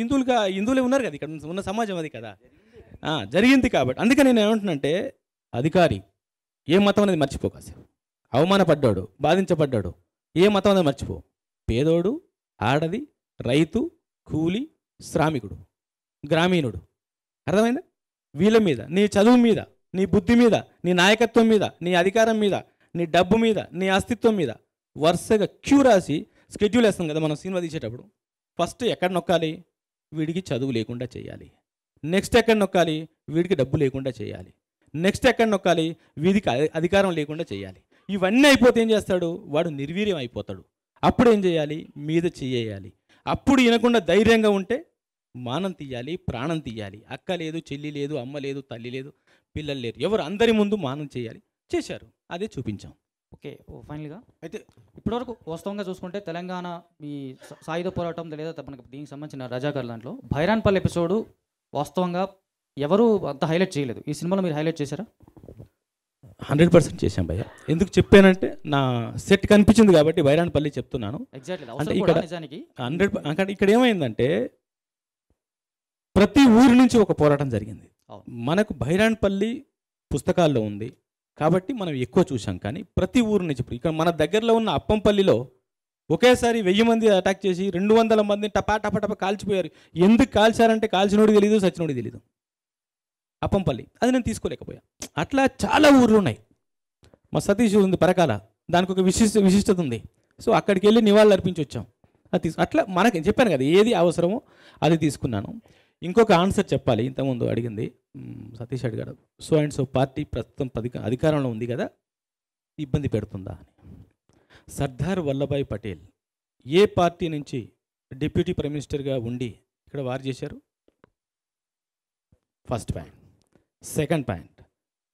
హిందువులే ఉన్నారు కదా, ఇక్కడ ఉన్న సమాజం అది కదా జరిగింది. కాబట్టి అందుకే నేను ఏమంటున్నానంటే అధికారి ఏ మతం అనేది మర్చిపోకాసేపు. అవమానపడ్డాడు, బాధించబడ్డాడు, ఏ మతం అనేది మర్చిపో. పేదోడు, ఆడది, రైతు, కూలి, శ్రామికుడు, గ్రామీణుడు, అర్థమైందా? వీళ్ళ మీద, నీ చదువు మీద, నీ బుద్ధి మీద, నీ నాయకత్వం మీద, నీ అధికారం మీద, నీ డబ్బు మీద, నీ అస్తిత్వం మీద వరుసగా క్యూ రాసి స్కెడ్యూల్ వేస్తాం కదా మనం సినిమా తీసేటప్పుడు. ఫస్ట్ ఎక్కడ నొక్కాలి? వీడికి చదువు లేకుండా చేయాలి. నెక్స్ట్ ఎక్కడ నొక్కాలి? వీడికి డబ్బు లేకుండా చేయాలి. నెక్స్ట్ ఎక్కడ నొక్కాలి? వీడికి అధికారం లేకుండా చేయాలి. ఇవన్నీ అయిపోతే ఏం చేస్తాడు? వాడు నిర్వీర్యం అయిపోతాడు. అప్పుడు ఏం చేయాలి? మీద చేయాలి. అప్పుడు వినకుండా ధైర్యంగా ఉంటే మానం తీయాలి, ప్రాణం తీయాలి. అక్క లేదు, చెల్లి లేదు, అమ్మ లేదు, తల్లి లేదు, పిల్లలు లేరు, ఎవరు అందరి ముందు మానం చేయాలి. చేశారు, అదే చూపించాం. ఓకే, ఫైనల్గా అయితే ఇప్పటివరకు వాస్తవంగా చూసుకుంటే తెలంగాణ ఈ సాయుధ పోరాటం లేదా మనకి దీనికి సంబంధించిన రజాకార్ దాంట్లో భైరాన్పల్లి ఎపిసోడు వాస్తవంగా ఎవరు అంత హైలైట్ చేయలేదు. ఈ సినిమాలో మీరు హైలైట్ చేశారా? 100% చేశాం భయ్య. ఎందుకు చెప్పానంటే నా సెట్ కనిపించింది కాబట్టి భైరాన్పల్లి చెప్తున్నాను. అంటే ఇక్కడ 100 ఇక్కడ ఏమైందంటే ప్రతి ఊరి నుంచి ఒక పోరాటం జరిగింది. మనకు భైరాన్పల్లి పుస్తకాల్లో ఉంది కాబట్టి మనం ఎక్కువ చూసాం. కానీ ప్రతి ఊరు నుంచి ఇప్పుడు ఇక్కడ మన దగ్గరలో ఉన్న అప్పంపల్లిలో ఒకేసారి 1000 మంది అటాక్ చేసి 200 మంది టపా టపా టపా కాల్చిపోయారు. ఎందుకు కాల్చారంటే కాల్చినోడు తెలియదు, సచ్చినోడు తెలియదు. అప్పంపల్లి అది నేను తీసుకోలేకపోయా. అట్లా చాలా ఊర్లు ఉన్నాయి. మా సతీష్ ఉంది పరకాల, దానికి ఒక విశిష్టత ఉంది. సో అక్కడికి వెళ్ళి నివాళులు అర్పించి వచ్చాం. అది అట్లా మనకి చెప్పాను కదా, ఏది అవసరమో అది తీసుకున్నాను. ఇంకొక ఆన్సర్ చెప్పాలి. ఇంతకుముందు అడిగింది సతీష్ అడిగాడు, సో అండ్ సో పార్టీ ప్రస్తుతం అధికారంలో ఉంది కదా, ఇబ్బంది పెడుతుందా అని. సర్దార్ వల్లభాయ్ పటేల్ ఏ పార్టీ నుంచి డిప్యూటీ ప్రైమ్ మినిస్టర్గా ఉండి ఇక్కడ వారు చేశారు? First point. సెకండ్ పాయింట్,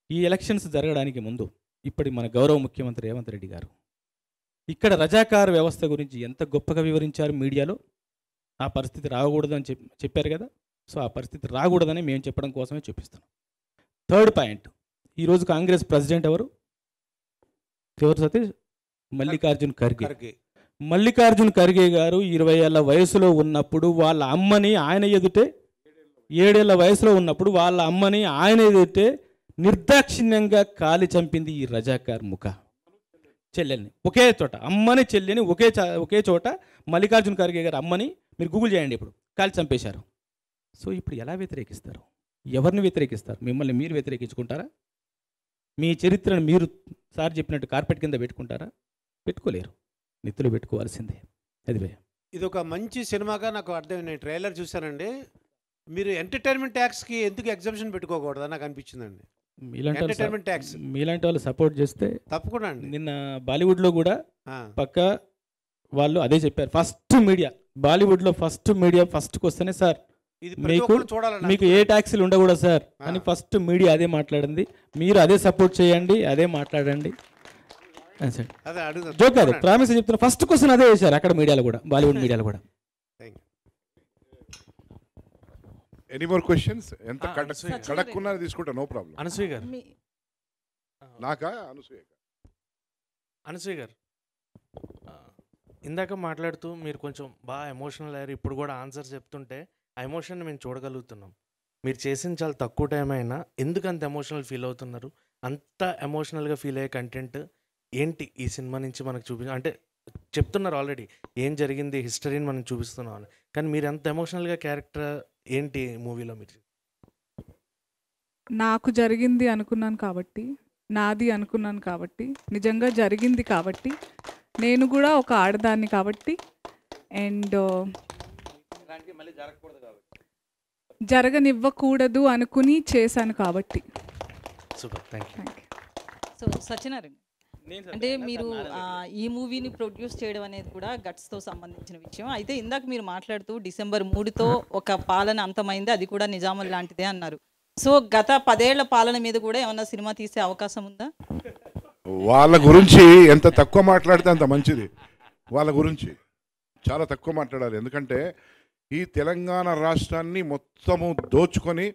ఈ ఎలక్షన్స్ జరగడానికి ముందు ఇప్పటి మన గౌరవ ముఖ్యమంత్రి రేవంత్ రెడ్డి గారు ఇక్కడ రజాకార్ వ్యవస్థ గురించి ఎంత గొప్పగా వివరించారు మీడియాలో. ఆ పరిస్థితి రాకూడదని చెప్పారు కదా. సో ఆ పరిస్థితి రాకూడదని మేము చెప్పడం కోసమే చూపిస్తున్నాం. థర్డ్ పాయింట్, ఈరోజు కాంగ్రెస్ ప్రెసిడెంట్ ఎవరు సతీష్? మల్లికార్జున్ ఖర్గే. మల్లికార్జున్ ఖర్గే గారు 20 ఏళ్ల వయసులో ఉన్నప్పుడు వాళ్ళ అమ్మని ఆయన ఎదుటే, 7 ఏళ్ల వయసులో ఉన్నప్పుడు వాళ్ళ అమ్మని ఆయన ఎదుటే నిర్దాక్షిణ్యంగా కాలి చంపింది ఈ రజాకార్ ముఖ. చెల్లెల్ని ఒకే చోట, అమ్మని చెల్లెని ఒకే చోట మల్లికార్జున్ ఖర్గే గారు అమ్మని మీరు గూగుల్ చేయండి, ఇప్పుడు కాలి చంపేశారు. సో ఇప్పుడు ఎలా వ్యతిరేకిస్తారు? ఎవరిని వ్యతిరేకిస్తారు? మిమ్మల్ని మీరు వ్యతిరేకించుకుంటారా? మీ చరిత్రను మీరు సార్ చెప్పినట్టు కార్పెట్ కింద పెట్టుకుంటారా? పెట్టుకోలేరు, నెత్తులు పెట్టుకోవాల్సిందే. అది ఇది ఒక మంచి సినిమాగా నాకు అర్థమైంది. నేను ట్రైలర్ చూశానండి. మీరు ఎంటర్టైన్మెంట్ ట్యాక్స్కి ఎందుకు ఎగ్జామ్షన్ పెట్టుకోకూడదు నాకు అనిపించిందండి. మీలాంటి వాళ్ళు సపోర్ట్ చేస్తే తప్పకుండా అండి. నిన్న బాలీవుడ్లో కూడా పక్క వాళ్ళు అదే చెప్పారు. ఫస్ట్ మీడియా బాలీవుడ్లో ఫస్ట్ మీడియా ఫస్ట్కి వస్తేనే సార్ మీకు ఏ ట్యాక్సీలు ఉండకూడదు సార్ అని ఫస్ట్ మీడియా అదే మాట్లాడింది. మీరు అదే సపోర్ట్ చేయండి, అదే మాట్లాడండి. అదే అడుగుతా. జోక్ కాదు, ప్రామిస్ చెప్తున్నా. ఫస్ట్ క్వశ్చన్ అదే వేశారు అక్కడ మీడియాలో కూడా, బాలీవుడ్ మీడియాలో కూడా. Any more questions? ఎంత కడక్కున్నారు తీసుకుంటా, నో ప్రాబ్లం. అనసూయ గారు నాకా? అనసూయ గారు ఇందాక మాట్లాడుతూ మీరు కొంచెం బాగా ఎమోషనల్ అయ్యారు. ఇప్పుడు కూడా ఆన్సర్ చెప్తుంటే ఆ ఎమోషన్ మేము చూడగలుగుతున్నాం. మీరు చేసిన చాలా తక్కువ టైం అయినా ఎందుకు అంత ఎమోషనల్ ఫీల్ అవుతున్నారు? అంత ఎమోషనల్గా ఫీల్ అయ్యే కంటెంట్ ఏంటి ఈ సినిమా నుంచి మనకు అంటే చెప్తున్నారు ఆల్రెడీ ఏం జరిగింది, హిస్టరీని మనం చూపిస్తున్నాం అని. కానీ మీరు ఎంత ఎమోషనల్గా క్యారెక్టర్ ఏంటి మూవీలో? మీరు నాకు జరిగింది అనుకున్నాను కాబట్టి, నాది అనుకున్నాను కాబట్టి, నిజంగా జరిగింది కాబట్టి, నేను కూడా ఒక ఆడదాన్ని కాబట్టి, అండ్ జరగనివ్వకూడదు అనుకుని చేశాను కాబట్టి. Super, thank you. So Satyanarayana, అంటే మీరు ఈ మూవీని ప్రొడ్యూస్ చేయడం అనేది కూడా గట్స్తో సంబంధించిన విషయం. అయితే ఇందాక మీరు మాట్లాడుతూ December 3తో ఒక పాలన అంతమైంది, అది కూడా నిజాముల్ లాంటిదే అన్నారు. సో గత 10 ఏళ్ల పాలన మీద కూడా ఏమన్నా సినిమా తీసే అవకాశం ఉందా? వాళ్ళ గురించి ఎంత తక్కువ మాట్లాడితే అంత మంచిది. వాళ్ళ గురించి చాలా తక్కువ మాట్లాడాలి. ఎందుకంటే ఈ తెలంగాణ రాష్ట్రాన్ని మొత్తము దోచుకొని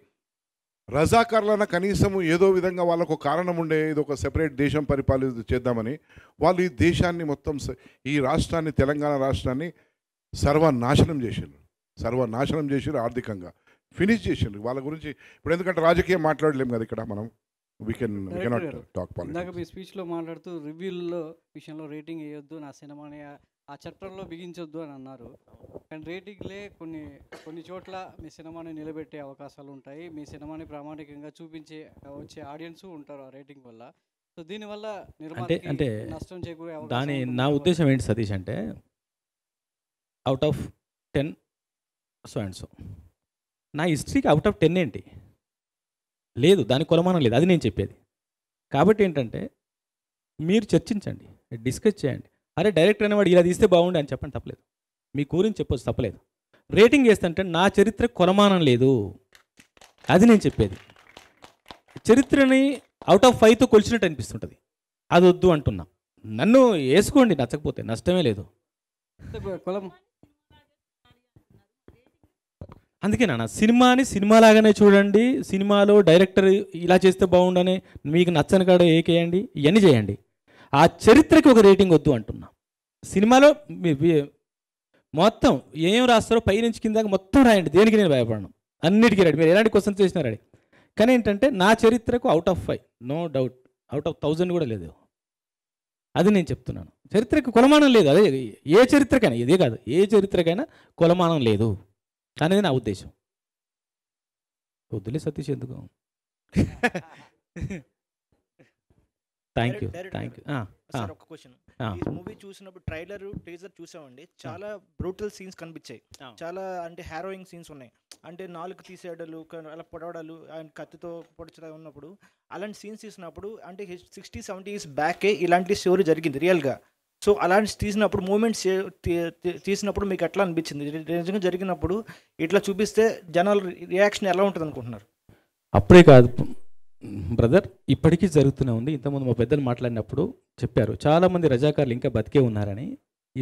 రజాకార్లన కనీసము ఏదో విధంగా వాళ్ళకు కారణం ఉండే, ఇది ఒక సెపరేట్ దేశం పరిపాలన చేద్దామని వాళ్ళు ఈ దేశాన్ని మొత్తం, ఈ రాష్ట్రాన్ని, తెలంగాణ రాష్ట్రాన్ని సర్వనాశనం చేసారు ఆర్థికంగా ఫినిష్ చేసిండ్రు. వాళ్ళ గురించి ఇప్పుడు ఎందుకంటే రాజకీయం మాట్లాడలేము కదా ఇక్కడ మనం. We cannot talk politics. ఇందాక మీ స్పీచ్లో మాట్లాడుతూ రివ్యూల్లో విషయంలో రేటింగ్ వేయొద్దు, నా సినిమాని ఆ చట్టంలో బిగించొద్దు అని అన్నారు. కానీ రేటింగ్లే కొన్ని చోట్ల మీ సినిమాని నిలబెట్టే అవకాశాలు ఉంటాయి. మీ సినిమాని ప్రామాణికంగా చూపించే వచ్చే ఆడియన్స్ ఉంటారు ఆ రేటింగ్ వల్ల. సో దీనివల్ల అంటే నష్టం చేకూరే దాని నా ఉద్దేశం ఏంటి సతీష్ అంటే, out of 10 so and so, నా హిస్టరీకి అవుట్ ఆఫ్ 10 ఏంటి లేదు, దానికి కొలమానం లేదు. అది నేను చెప్పేది. కాబట్టి ఏంటంటే మీరు చర్చించండి, డిస్కస్ చేయండి. అరే డైరెక్టర్ అనేవాడు ఇలా తీస్తే బాగుండే అని చెప్పండి, తప్పలేదు. మీ గురించి చెప్పొచ్చు, తప్పలేదు. రేటింగ్ వేస్తుంటే నా చరిత్ర కొలమానం లేదు, అది నేను చెప్పేది. చరిత్రని అవుట్ ఆఫ్ 5తో కొలిచినట్టు అనిపిస్తుంటుంది, అది వద్దు అంటున్నా. నన్ను వేసుకోండి, నచ్చకపోతే నష్టమే లేదు. అందుకే నాన్న సినిమాని సినిమాలాగానే చూడండి. సినిమాలో డైరెక్టర్ ఇలా చేస్తే బాగుండని మీకు నచ్చని కాడ ఏకేయండి, ఇవన్నీ చేయండి. ఆ చరిత్రకి ఒక రేటింగ్ వద్దు అంటున్నా. సినిమాలో మొత్తం ఏం రాస్తారో పైనుంచి కిందాక మొత్తం రాయండి, దేనికి నేను భయపడను, అన్నిటికీ రెడీ. మీరు ఎలాంటి క్వశ్చన్స్ చేసినా రెడీ. కానీ ఏంటంటే నా చరిత్రకు out of 5 no doubt, out of 1000 కూడా లేదు. అది నేను చెప్తున్నాను. చరిత్రకు కొలమానం లేదు. అదే ఏ చరిత్రకైనా, ఇదే కాదు, ఏ చరిత్రకైనా కొలమానం లేదు అనేది నా ఉద్దేశం. వద్దులే సతీష్ ఎందుకు. Thank you. ఒక క్వశ్చన్, ఈ మూవీ చూసినప్పుడు ట్రైలర్ టీజర్ చూసామండి, చాలా బ్రూటల్ సీన్స్ కనిపించాయి. చాలా అంటే హారోయింగ్ సీన్స్ ఉన్నాయి. అంటే నాలుగు తీసేయడాలు, అలా పొడవడాలు, ఆయన కత్తితో పొడిచడం ఉన్నప్పుడు, అలాంటి సీన్స్ తీసినప్పుడు అంటే 60-70 years బ్యాకే ఇలాంటి స్టోరీ జరిగింది రియల్గా. సో అలాంటి తీసినప్పుడు మూమెంట్స్ తీసినప్పుడు మీకు ఎట్లా అనిపించింది? నిజంగా జరిగినప్పుడు ఇట్లా చూపిస్తే జనాల రియాక్షన్ ఎలా ఉంటుంది అనుకుంటున్నారు? అప్పుడే కాదు బ్రదర్, ఇప్పటికీ జరుగుతూనే ఉంది. ఇంతకుముందు మా పెద్దలు మాట్లాడినప్పుడు చెప్పారు, చాలామంది రజాకారులు ఇంకా బతికే ఉన్నారని.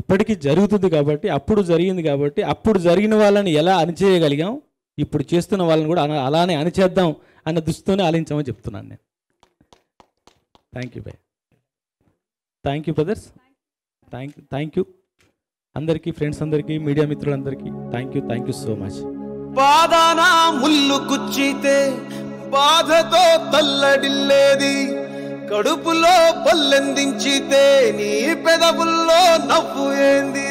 ఇప్పటికీ జరుగుతుంది కాబట్టి, అప్పుడు జరిగింది కాబట్టి, అప్పుడు జరిగిన వాళ్ళని ఎలా అణిచేయగలిగాం, ఇప్పుడు చేస్తున్న వాళ్ళని కూడా అలానే అణిచేద్దాం అన్న దృష్టితోనే ఆలోచించామని చెప్తున్నాను నేను. Thank you bye. Thank you brothers. Thank you అందరికీ, ఫ్రెండ్స్ అందరికీ, మీడియా మిత్రులందరికీ థ్యాంక్ యూ సో మచ్. బాధాన ముళ్ళు కుచ్చితే బాధతో తల్లడిల్లేది, కడుపులో పల్లెందించితే నీ పెదవుల్లో నవ్వు ఏంది?